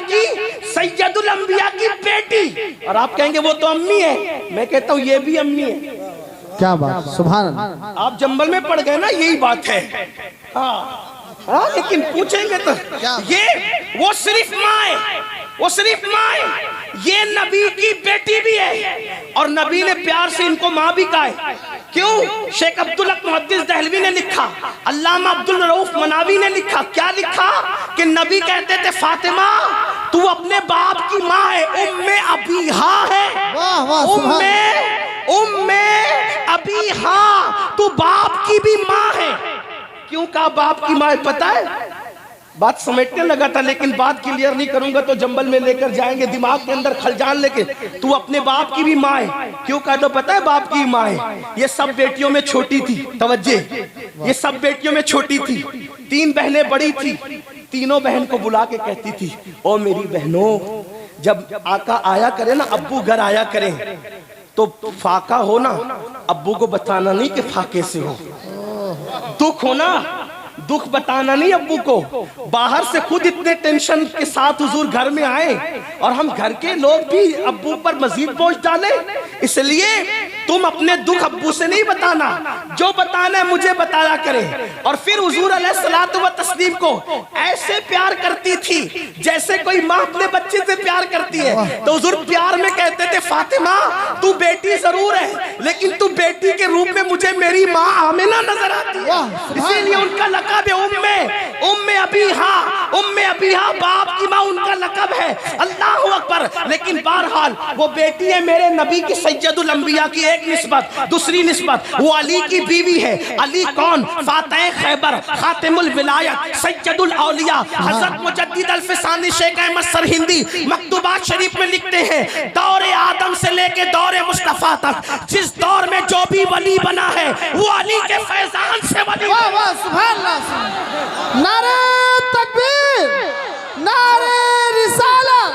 की बेटी। और आप कहेंगे वो तो अम्मी है, मैं कहता हूँ ये भी अम्मी है। क्या बात, सुभान अल्लाह। आप जंगल में पड़ गए ना, यही बात है। हाँ, लेकिन पूछेंगे तो ये वो सिर्फ माँ है, ये नबी की बेटी भी है। और नबी ने प्यार से इनको माँ भी कहा है। क्यों? शेख अब्दुल हक मुहद्दिस दहलवी ने लिखा, अल्लामा अब्दुल रऊफ मनावी ने लिखा, क्या लिखा कि नबी कहते थे, फातिमा तू अपने बाप की माँ है, उम्मे अबीहा है। उम्मे अबीहा, तू बाप की भी माँ है। क्यों कहा बाप की माँ? पता है, बात समेटने लगा था लेकिन बात क्लियर नहीं करूंगा तो जंगल में लेकर जाएंगे, दिमाग के अंदर खलजान लेके। तू अपने बाप की भी माँ है। क्यों कहा? तो पता है बाप की माँ है, ये सब बेटियों में छोटी थी। तवज्जे, ये सब बेटियों में छोटी थी, 3 बहनें बड़ी थी। तीनों बहन को बुला के कहती थी, ओ मेरी बहनों, जब आका आया करे ना, अब्बू घर आया करें तो फाका हो ना, अब्बू को बताना नहीं कि फाके से हो। दुख हो ना, दुख बताना नहीं अब्बू को। बाहर से खुद इतने टेंशन के साथ हुजूर घर में आए और हम घर के लोग भी अब्बू पर मजीद बोझ डाले। इसलिए तुम अपने दुख अब्बू से नहीं बताना, जो बताना है मुझे बताया करें। और फिर हुजूर अलैहिस्सलातु व तस्लीम को ऐसे प्यार करती थी जैसे कोई माँ अपने बच्चे से प्यार करती है। तो हुजूर प्यार में कहते थे, फातिमा तू बेटी जरूर है लेकिन तू बेटी के रूप में मुझे मेरी माँ आमिना नजर आती है। इसीलिए उनका लक़ब उम्मे अबीहा, बाप की माँ उनका लक़ब है। अल्लाहु अकबर। लेकिन बहरहाल वो बेटी है मेरे नबी की, सैयदुल अंबिया की एक निस्बत। दूसरी निस्बत वो अली की बीवी है। अली कौन? फातिह खैबर, खातिमुल विलायत, सैयदुल औलिया, हजरत मुजद्दिद अल-फिसानी शेख अहमद सरहिंदी मकतूबात शरीफ में लिखते हैं, दौरे आदम से लेके दौरे मुस्तफा तक जिस दौर में जो भी वली बना है वो अली के फैजान से वली। सुभान अल्लाह। नारे तकबीर, नारे रिसालत।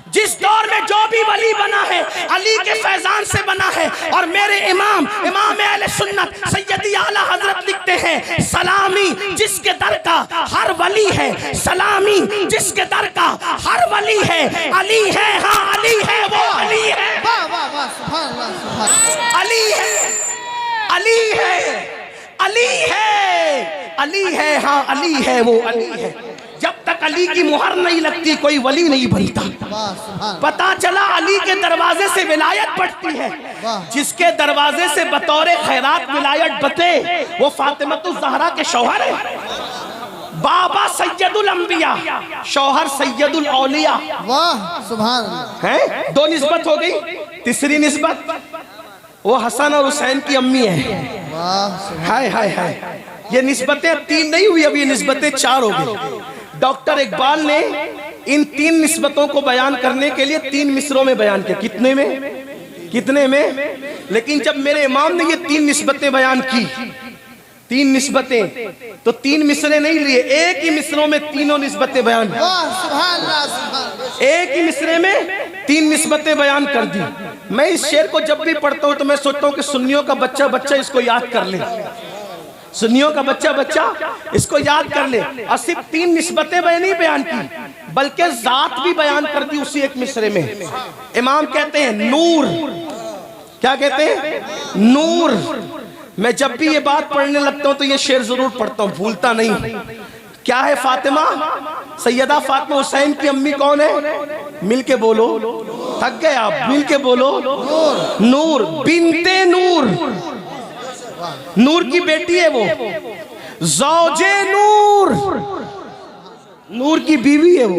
जिस दौर में जो भी वली बना है अली के फैजान से बना है। और मेरे इमाम अहले सुन्नत सैयदी आला हजरत लिखते हैं, सलामी जिसके दर का हर वली है, सलामी जिसके दर का हर वली है। अली है, हाँ अली है, वो अली है। वाह वाह वाह, सुभान अल्लाह, सुभान अल्लाह। अली है, अली है, अली है, अली है, हाँ अली है, वो अली है। जब तक अली की मुहर नहीं लगती कोई वली नहीं बनता। पता चला अली के दरवाजे से विलायत बढ़ती है। जिसके दरवाजे से बतौर खैरात विलायत बते वो फातिमतुज़ ज़हरा के शौहर है। बाबा सैयदुल अंबिया, शौहर सैयदुल औलिया। वाह सुभान अल्लाह। हैं? 2 निस्बत हो गई। तीसरी निस्बत वो हसन और हुसैन की अम्मी है। हाय हाय हाय, ये निस्बतें 3 नहीं हुई, अब ये निस्बतें 4 हो गई। डॉक्टर इकबाल ने इन 3 निस्बतों को बयान करने के लिए 3 मिसरों में बयान किया। कितने में? लेकिन जब मेरे इमाम ने ये 3 निस्बतें बयान की, 3 निस्बतें, तो 3 मिसरे नहीं लिए, एक ही मिसरों में तीनों निस्बतें बयान। सुभान अल्लाह, सुभान एक ही मिसरे में 3 निस्बतें बयान कर दी। मैं इस शेर को जब भी पढ़ता हूं तो मैं सोचता हूं कि सुन्नियों का बच्चा बच्चा इसको याद कर ले, सुन्नियों का बच्चा बच्चा इसको याद कर ले। और सिर्फ 3 निस्बतें नहीं बयान की बल्कि जात भी बयान कर दी उसी एक मिसरे में। इमाम कहते हैं नूर, क्या कहते हैं? नूर। मैं जब भी ये बात पढ़ने लगता हूं तो ये शेर जरूर पढ़ता हूं, भूलता नहीं। क्या है? फातिमा, सैयदा फातिमा हुसैन की अम्मी कौन है? मिल के बोलो, थक गए आप, मिल के बोलो। नूर बिनते नूर, नूर की बेटी है वो। ज़ौजे नूर, नूर की बीवी है वो।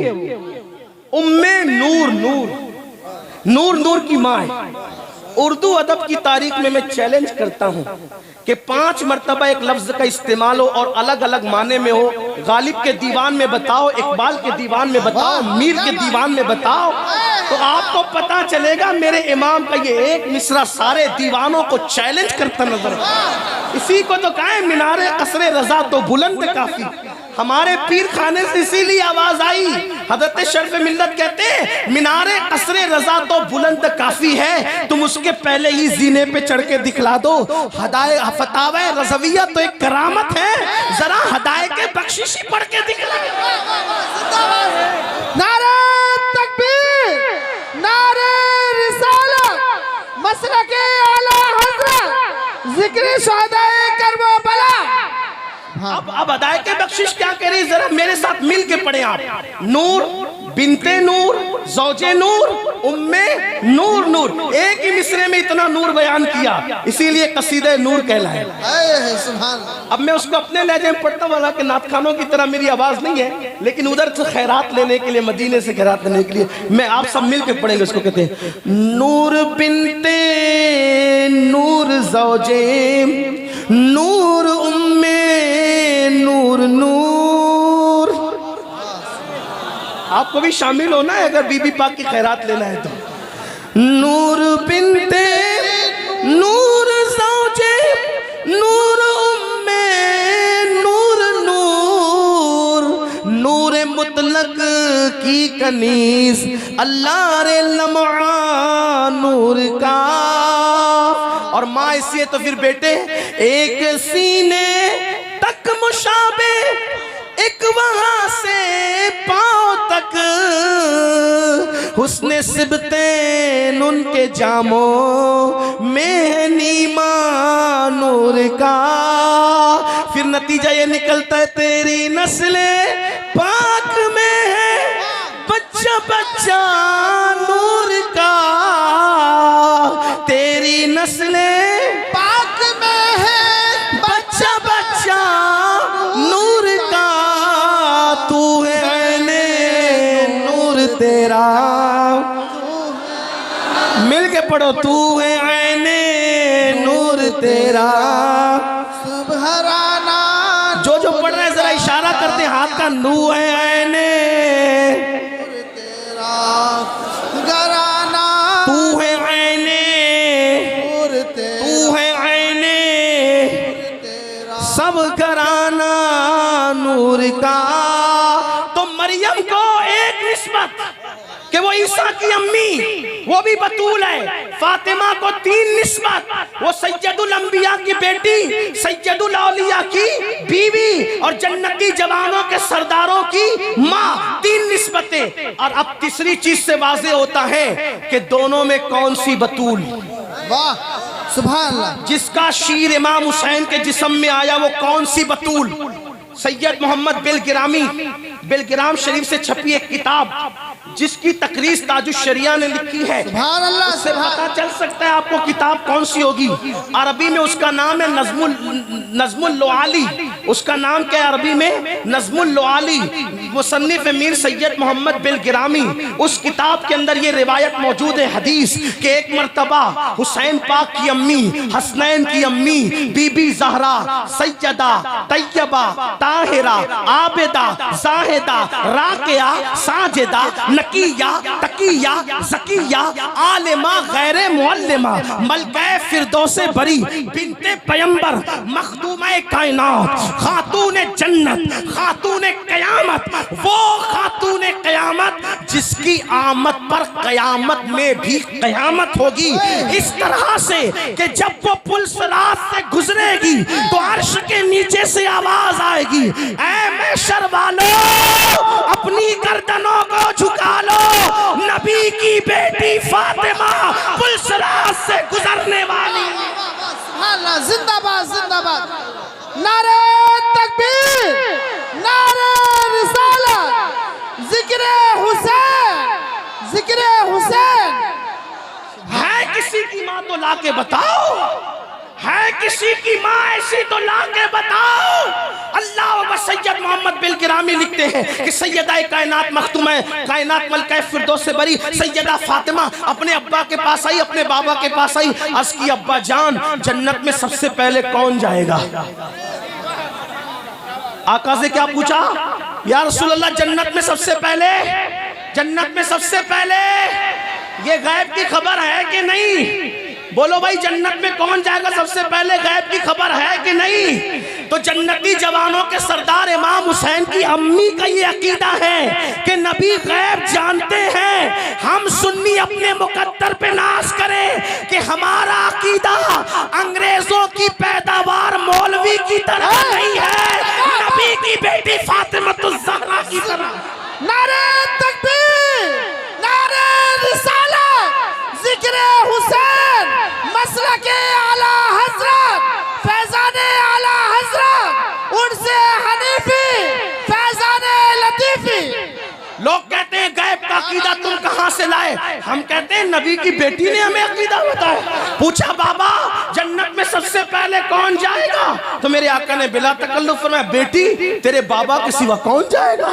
उम्मे नूर, नूर नूर की माँ है। उर्दू अदब की तारीख में मैं चैलेंज करता हूं कि 5 मरतबा एक लफ्ज का इस्तेमाल हो और अलग अलग माने में हो। गालिब के दीवान में बताओ, इकबाल के दीवान में बताओ, मीर के दीवान में बताओ, तो आपको पता चलेगा मेरे इमाम का ये एक मिसरा सारे दीवानों को चैलेंज करता नजर। इसी को तो कहा है मीनारे कसरे रजा तो बुलंद काफी। हमारे पीर खाने से इसीलिए आवाज आई। हजरत शर्फ मिल्लत कहते हैं मीनारे कसरे रजा तो बुलंद काफी है, तुम उसके पहले ही जीने पे चढ़ के दिखला दो। हदाए फतावा रज़विया तो एक करामत है, जरा हदाए के बख्शिशी पढ़ के दिखला। नारे तकबीर, नारे रिसालत, मसलके आला हज़रत, ज़िक्र शुहदाए करबला। अब अदाए के बख्शिश क्या करें, जरा मेरे साथ मिल के पढ़े आप। नूर बिनते नूर, ज़ौजे नूर, उम्मे नूर नूर। एक ही मिसरे में इतना नूर बयान किया, इसीलिए कसीदे नूर कहलाए। अब मैं उसको अपने लहजे में पढ़ता वाला के नात खानों की तरह मेरी आवाज नहीं है, लेकिन उधर से खैरात लेने के लिए, मदीने से खैरात लेने के लिए मैं आप सब मिल के पढ़ेंगे। उसको कहते हैं नूर बिनते नूर, ज़ौजे नूर, उम्मे नूर नूर। आपको भी शामिल होना है अगर बीबी पाक की खैरात लेना है तो। नूर बिनते नूर, ज़ौजे नूर, उम्मे नूर नूर, नूर मुतलक की कनीस, अल्लाह रे लम्हा नूर का। और माँ इसलिए तो फिर बेटे एक सीने तक मुशाबे, एक वहां से पांव तक, हुस्ने सिबते उनके जामों में नीमा नूर का। फिर नतीजा ये निकलता है तेरी नस्ले पाक में है बच्चा बच्चा नूर का, तेरी नस्ले पाक में है बच्चा बच्चा नूर का। तू है ऐने नूर तेरा, मिल के पढ़ो, तू है ऐने नूर तेरा। सुबहराना, जो जो पढ़ रहे हैं जरा इशारा करते हाथ का, नू है ऐने तेरा घराना, तू है ऐने, नूर तेरा, तू है ऐने सब घराना नूर का। तो मरियम को एक निस्बत कि वो ईसा की अम्मी, वो भी बतूल है। फातिमा को 3 निस्बत, वो सैयदुल अंबिया की बेटी, सैयदुल औलिया की बीवी और जन्नती जवानों के सरदारों की माँ। 3 निस्बतें। और अब तीसरी चीज से वाज़ेह होता है कि दोनों में कौन सी बतूल। वाह सुभान अल्लाह। जिसका शीर इमाम हुसैन के जिस्म में आया वो कौन सी बतूल। सैयद मोहम्मद बेलगिरामी, बेलगिराम शरीफ से छपी एक किताब जिसकी तकरीज ताजुश शरिया ने लिखी है, सुभान अल्लाह। उससे पता चल सकता है आपको किताब कौन सी होगी। अरबी में उसका नाम है नज़्मुल लुआली। उसका नाम क्या है अरबी में? नज़्मुल लुआली। मुसन्निफ मीर सैयद मोहम्मद बेलगिरामी। उस किताब के अंदर ये रिवायत मौजूद है हदीस के एक मरतबा हुसैन पाक की अम्मी, हसनैन की अम्मी, बीबी ज़हरा, सैयदा, तैयबा, ताहिरा, आबिदा, ज़ाहिरा आबेदा, राकिया, साजिदा, नकिया, तकिया, ज़किया, आलिमा, गैर मुअल्लिमा, मलके फिरदौसे बरी, बिन्ते पैगंबर, मखदूमे कायनात, खातूने जन्नत, खातूने कयामत, वो खातूने कयामत जिसकी आमद पर कयामत में भी कयामत होगी। इस तरह से कि जब वो पुल सिरात से गुजरेगी तो अर्श के नीचे से आवाज आएगी, ऐ महशर वालों, अपनी गर्दनों को झुका लो, नबी की बेटी फातिमा पुल सिरात से गुजरने वाली। अल्लाह जिंदाबाद जिंदाबाद। नारे तकबीर, नारे रिसालत, जिक्र हुसैन, जिक्र हुसैन। है किसी की माँ तो लाके बताओ, है किसी की माँ ऐसी तो लाके बताओ। अल्लाह व सैयद मोहम्मद बिल गिरामी लिखते हैं कि सैयदा कायनात मखदूम कायनात मलका फिरदौस से बरी सैयदा फातिमा अपने अब्बा के पास आई, अपने बाबा के पास आई। अर्ज़ की अब्बा जान, जन्नत में सबसे पहले कौन जाएगा? आका से क्या पूछा? या रसूल अल्लाह, जन्नत में सबसे पहले, जन्नत में सबसे पहले ये गैब की खबर है कि नहीं? बोलो भाई, जन्नत में कौन जाएगा सबसे पहले, गैब की खबर है कि नहीं? तो जन्नती जवानों के सरदार इमाम हुसैन की अम्मी का ये अकीदा है कि नबी गैब जानते हैं। हम सुन्नी अपने मुकद्दर पे नाज करें कि हमारा अकीदा अंग्रेजों की पैदावार मौलवी की तरह नहीं है, नबी की बेटी फातिमतुज़ ज़हरा की तरह। नारे तकबीर, नारे रिसालत, जिक्र हुसैन, मसलके आला हजरत, फैजाने आला हजरत, उनसे हनीफी, फैजाने लतीफी। लोग कहते हैं गैब का अकीदा तुम कहां से लाए? हम कहते हैं नबी की बेटी ने हमें अकीदा बताया। पूछा बाबा, जन्नत में सबसे पहले कौन जाएगा? तो मेरे आका ने बिला तकल्लुफ फरमाया, बेटी तेरे बाबा के सिवा कौन जाएगा?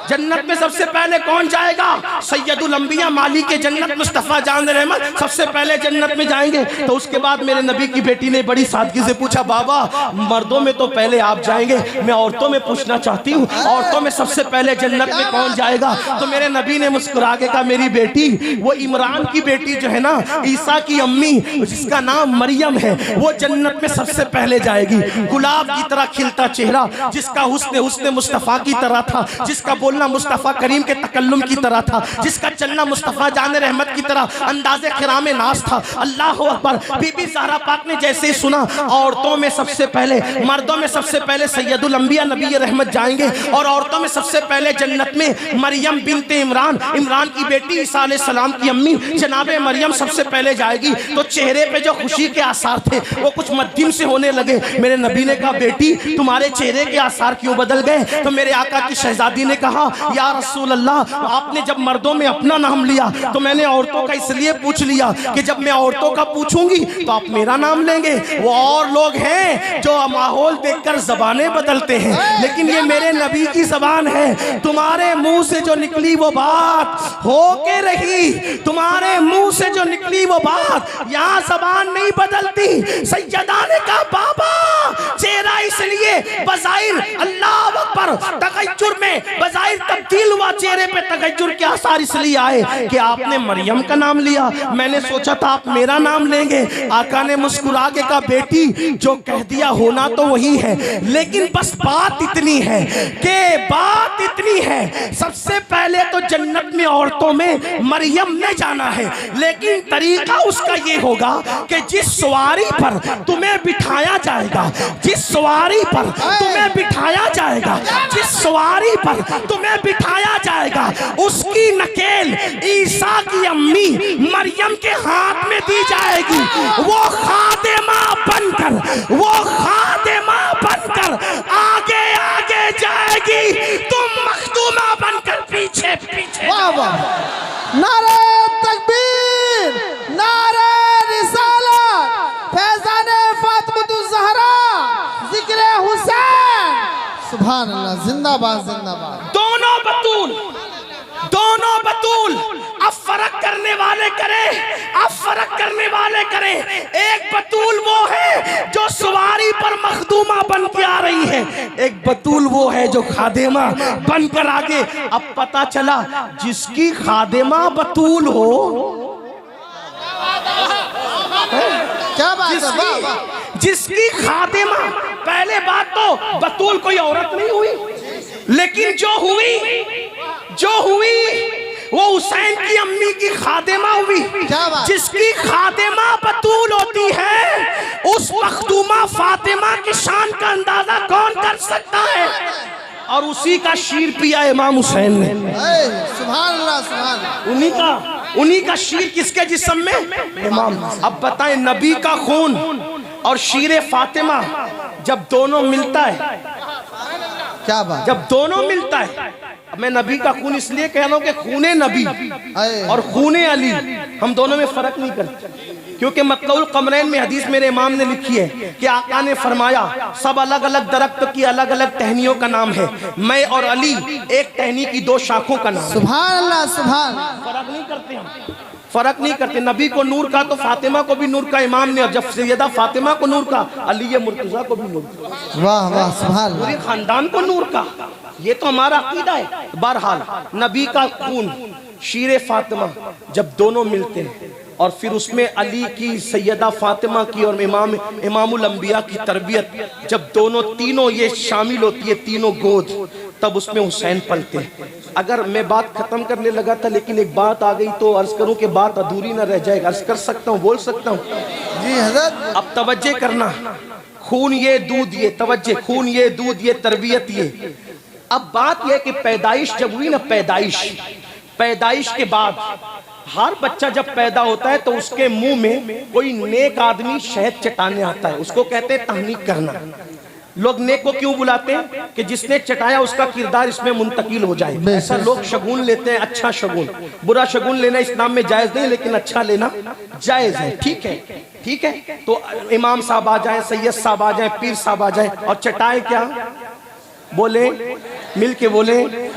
जन्नत में सबसे पहले कौन जाएगा? सैयदुल अंबिया मालिक के जन्नत मुस्तफा जान रहमत सबसे पहले जन्नत में जाएंगे। तो उसके बाद मेरे नबी की बेटी ने बड़ी सादगी से पूछा, बाबा मर्दों में तो पहले आप जाएंगे, मैं औरतों में पूछना चाहती हूँ, औरतों में सबसे पहले जन्नत में कौन जाएगा? तो मेरे नबी ने मुस्कुरा के कहा, मेरी बेटी, वो इमरान की बेटी जो है ना, ईसा की अम्मी, जिसका नाम मरियम है, वो जन्नत में सबसे पहले जाएगी। गुलाब की तरह खिलता चेहरा, जिसका हुस्न मुस्तफा की तरह था, जिसका बोलना मुस्तफा करीम के तकल्लुम की तरह था, जिसका चलना मुस्तफा जान रहमत की तरह अंदाज़े ख़िरामे नाज था। अल्लाह अकबर। बीबी ज़हरा पाक ने जैसे ही सुना औरतों में सबसे पहले, मर्दों में सबसे पहले सैयदुल अंबिया नबी रहमत जाएंगे और औरतों में सबसे पहले जन्नत में मरियम बिनते इमरान, इमरान की बेटी ईसा अलैहिस्सलाम की अम्मी जनाबे मरियम सबसे पहले जाएगी। तो चेहरे पे जो खुशी के आसार थे वो कुछ मध्यम से होने लगे। मेरे नबी ने कहा, बेटी तुम्हारे चेहरे के आसार क्यों बदल गए? तो मेरे आका की शहजादी ने कहा, या रसूल अल्लाह, आपने जब मर्दों में अपना नाम लिया तो मैंने औरतों का इसलिए पूछ लिया कि जब मैं औरतों का पूछूंगी तो आप मेरा नाम लेंगे। वो और लोग हैं जो माहौल देखकर जबानें बदलते हैं, लेकिन ये मेरे नबी की जबान है। तुम्हारे मुंह से जो निकली वो बात हो के रही, तुम्हारे मुंह से जो निकली वो बात, यहाँ जबान नहीं बदलती। सैयदा ने कहा, बाबा चेहरा इसलिए बज़ाहिर अल्लाह अकबर तगय्युर में बज़ाहिर तब्दील हुआ, चेहरे पे तगय्युर के आसार इसलिए आए कि आपने मरियम का नाम लिया, मैंने सोचा था आप मेरा नाम लेंगे। आका ने मुस्कुरा के कहा, बेटी जो कह दिया होना तो वही है, लेकिन बस बात इतनी है कि बात इतनी है, सबसे पहले तो जन्नत में औरतों में मरियम ने जाना है, लेकिन तरीका उसका ये होगा कि जिस सवारी पर तुम्हें बिठाया जाएगा, जिस सवारी पर तुम्हें बिठाया जाएगा, जिस सवारी पर तुम्हें बिठाया जाएगा, उसकी नकेल ईसा की अम्मी मरियम के हाथ में दी जाएगी। वो खादिमा बनकर, वो खादिमा बनकर आगे आगे जाएगी, तुम मखदूमा बनकर पीछे पीछे। वाह वाह। नारे तकबीर, नारे रिसालत, फैजाने फातिमतुज़ ज़हरा, जिक्र हुसैन। सुभान अल्लाह, जिंदाबाद जिंदाबाद। दोनों बतूल, दोनों बतूल अब फर्क करने वाले करें, अब फर्क करने वाले करें। एक बतूल वो है जो सवारी पर मखदूमा बन के आ रही है, एक बतूल वो है जो खादेमा बनकर आगे। अब पता चला जिसकी खादेमा बतूल हो, क्या बात है, वाह वाह। जिसकी खादेमा, पहले बात तो बतूल कोई औरत नहीं हुई, लेकिन जो हुई वो हुसैन की अम्मी की खादेमा हुई। क्या बात। जिसकी खादेमा बतूल होती है, उस मखदूमा फातिमा की शान का अंदाजा कौन कर सकता है? और उसी का शीर पिया इमाम हुसैन ने। सुभान अल्लाह, सुभान अल्लाह। उन्हीं का शीर किसके जिस्म में? इमाम। अब बताएं, नबी का खून और शीर फातिमा जब दोनों मिलता है, क्या बात। जब दोनों मिलता है, मैं नबी का खून इसलिए कह रहा हूं कि खूने नबी और खूने अली, हम दोनों में फर्क नहीं करते, क्योंकि मतलउल कमरैन में हदीस मेरे इमाम ने लिखी है कि आका ने फरमाया सब अलग अलग दरख्त की अलग अलग टहनियों का नाम है, मैं और अली एक टहनी की दो शाखों का नाम। सुभान अल्लाह, सुभान। फर्क नहीं करते हम, फर्क नहीं करते। नबी को नूर का तो फातिमा को भी नूर का इमाम ने, और जब सैयदा फातिमा को नूर का, अली मुर्तजा को भी नूर का। वाह वाह, सुभान। पूरे खानदान को नूर का, ये तो हमारा अकीदा है। बहरहाल नबी का खून शीर फातिमा जब दोनों मिलते हैं, और फिर उसमें अली की, सैयदा फातिमा की और इमामुल अंबिया की तरबियत जब दोनों तीनों ये शामिल होती है, तीनों गोद, तब उसमें हुसैन पलते हैं। अगर मैं बात खत्म करने लगा था, लेकिन एक बात आ गई तो अर्ज करूं कि बात अधूरी ना रह जाएगा। अर्ज कर सकता हूं, बोल सकता हूं? जी हजरत। अब तवज्जे करना, खून ये दूध ये, तवज्जे, खून ये दूध ये तरबियत ये। अब बात यह कि पैदाइश जब हुई ना, पैदाइश के बाद हर बच्चा जब पैदा होता है तो उसके मुंह में कोई नेक आदमी शहद चटाने आता है, उसको कहते हैं तहनीक करना। लोग नेक को क्यों बुलाते हैं? कि जिसने चटाया उसका किरदार इसमें मुंतकिल हो जाए, ऐसा लोग शगुन लेते हैं। अच्छा शगुन, बुरा शगुन लेना इस्लाम में जायज नहीं, लेकिन अच्छा लेना जायज है। ठीक है, ठीक है। तो इमाम साहब आ जाए, सैयद साहब आ जाए, पीर साहब आ जाए, और चटाए क्या? बोले, मिल के बोले।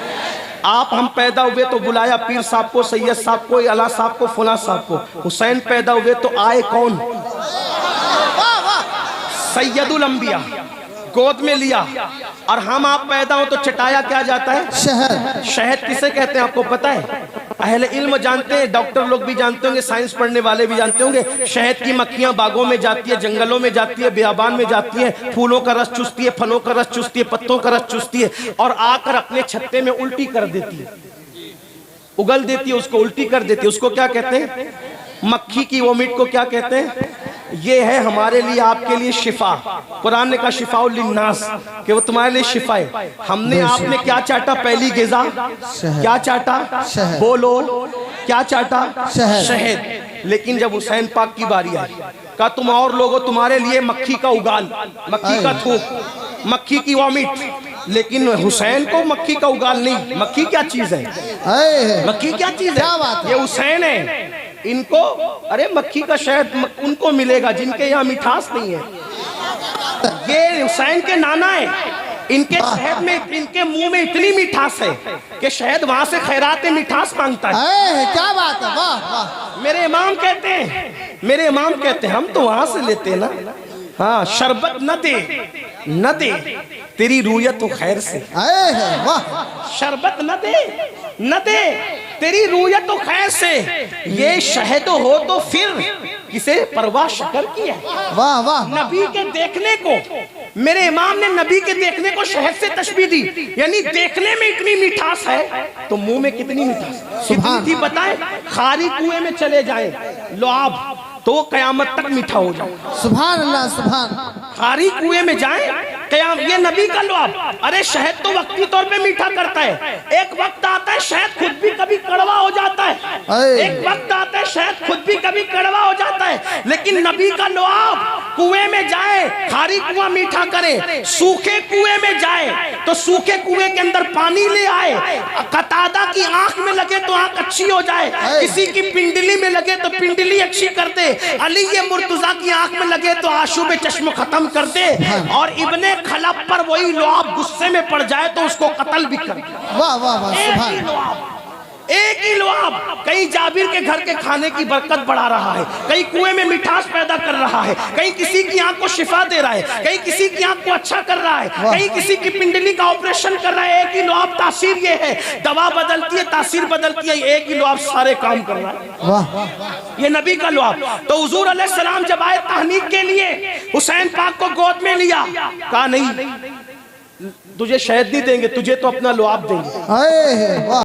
आप हम पैदा हुए तो बुलाया पीर साहब को, सैयद साहब को, अला साहब को, फुला साहब को। हुसैन पैदा हुए तो आए कौन? सैयदुल अंबिया, गोद में लिया। और हम आप पैदा हो तो चटाया क्या जाता है? शहद। शहद किसे कहते हैं आपको पता है? अहले इल्म जानते हैं, डॉक्टर लोग भी जानते होंगे, साइंस पढ़ने वाले भी जानते होंगे। शहद की मक्खियां बागों में जाती है, जंगलों में जाती है, बियाबान में जाती है, फूलों का रस चूसती है, फलों का रस चूसती है, पत्तों का रस चूसती है, और आकर अपने छत्ते में उल्टी कर देती है, उगल देती है, उसको उल्टी कर देती है। उसको क्या कहते हैं? मक्खी की वोमिट को क्या कहते हैं? ये है हमारे लिए, आपके लिए शिफा। कुरान ने कहा शिफाउल लिन्नास, कि वो तुम्हारे लिए शिफा है। हमने, आपने क्या चाटा? पहली गिज़ा क्या चाटा? बोलो, क्या चाटा? शहद। लेकिन जब हुसैन पाक की बारी आई, कहा तुम और लोगों, तुम्हारे लिए मक्खी का उगाल, मक्खी का थूक, मक्खी की वॉमिट। लेकिन हुसैन को मक्खी का उगाल नहीं। मक्खी क्या चीज है? मक्खी क्या चीज है? ये हुसैन है। इनको, अरे मक्खी का शहद उनको मिलेगा जिनके यहाँ मिठास नहीं है। ये हुसैन के नाना है, इनके शहद में, इनके मुंह में इतनी मिठास है कि शहद वहां से खैरात मिठास मांगता है। क्या बात है, वाह वाह। मेरे इमाम कहते हैं, मेरे इमाम कहते हैं, हम तो वहां से लेते हैं ना। हाँ, शरबत न दे, न दे तेरी रूयत तो खैर से। वाह। शरबत न दे, न दे तेरी रूयत तो खैर से। ये शहद हो तो फिर किसे परवाह शकर की है? वाह वाह। नबी के देखने को, मेरे इमाम ने नबी के देखने को शहद से तशबीह दी, यानी देखने में इतनी मिठास है तो मुंह में कितनी मिठास, कितनी थी बताएं? खारी कुएं में चले जाए लुआब तो कयामत तक मीठा हो जाए। सुभान अल्लाह, सुभान। खारी कुएं में जाए कयाम, ये नबी का लुआब। अरे शहद तो वक्ती तौर पे मीठा करता है, एक वक्त आता है शहद खुद भी कभी कड़वा हो जाता है, एक वक्त आता है शहद खुद भी कभी कड़वा हो जाता है। लेकिन नबी का लुआब कुएं में जाए, खारी कुआं मीठा करे, सूखे कुएं में जाए तो सूखे कुएं के अंदर पानी ले आए, कतादा की आंख में लगे तो आंख अच्छी हो जाए, किसी की पिंडली में लगे तो पिंडली अच्छी कर दे, अली ये मुर्तजा की आंख में लगे तो आशूब चश्म खत्म कर दे, और इब्ने खलब पर वही लुआब गुस्से में पड़ जाए तो उसको कत्ल भी कर दे। वाह वाह वाह, सुभान। एक ही लुआब कहीं जाबिर के घर के खाने की बरकत बढ़ा रहा है, कहीं कुएं में मिठास पैदा कर रहा है, कहीं किसी की आंख को शिफा दे रहा है, कहीं किसी की आंख को अच्छा कर रहा है, कहीं किसी की पिंडली का ऑपरेशन कर रहा है। एक ही लुआब तासीर ये है, दवा बदलती है, तासीर बदलती है, एक ही लुआब सारे काम कर रहा है। वाह ये नबी का लुआब। तो हुजूर अलैहिस्सलाम जब आए तहनीक के लिए, हुसैन पाक को गोद में लिया, कहा नहीं तुझे शहद नहीं देंगे, तुझे तो अपना लुआब देंगे। हाय वाह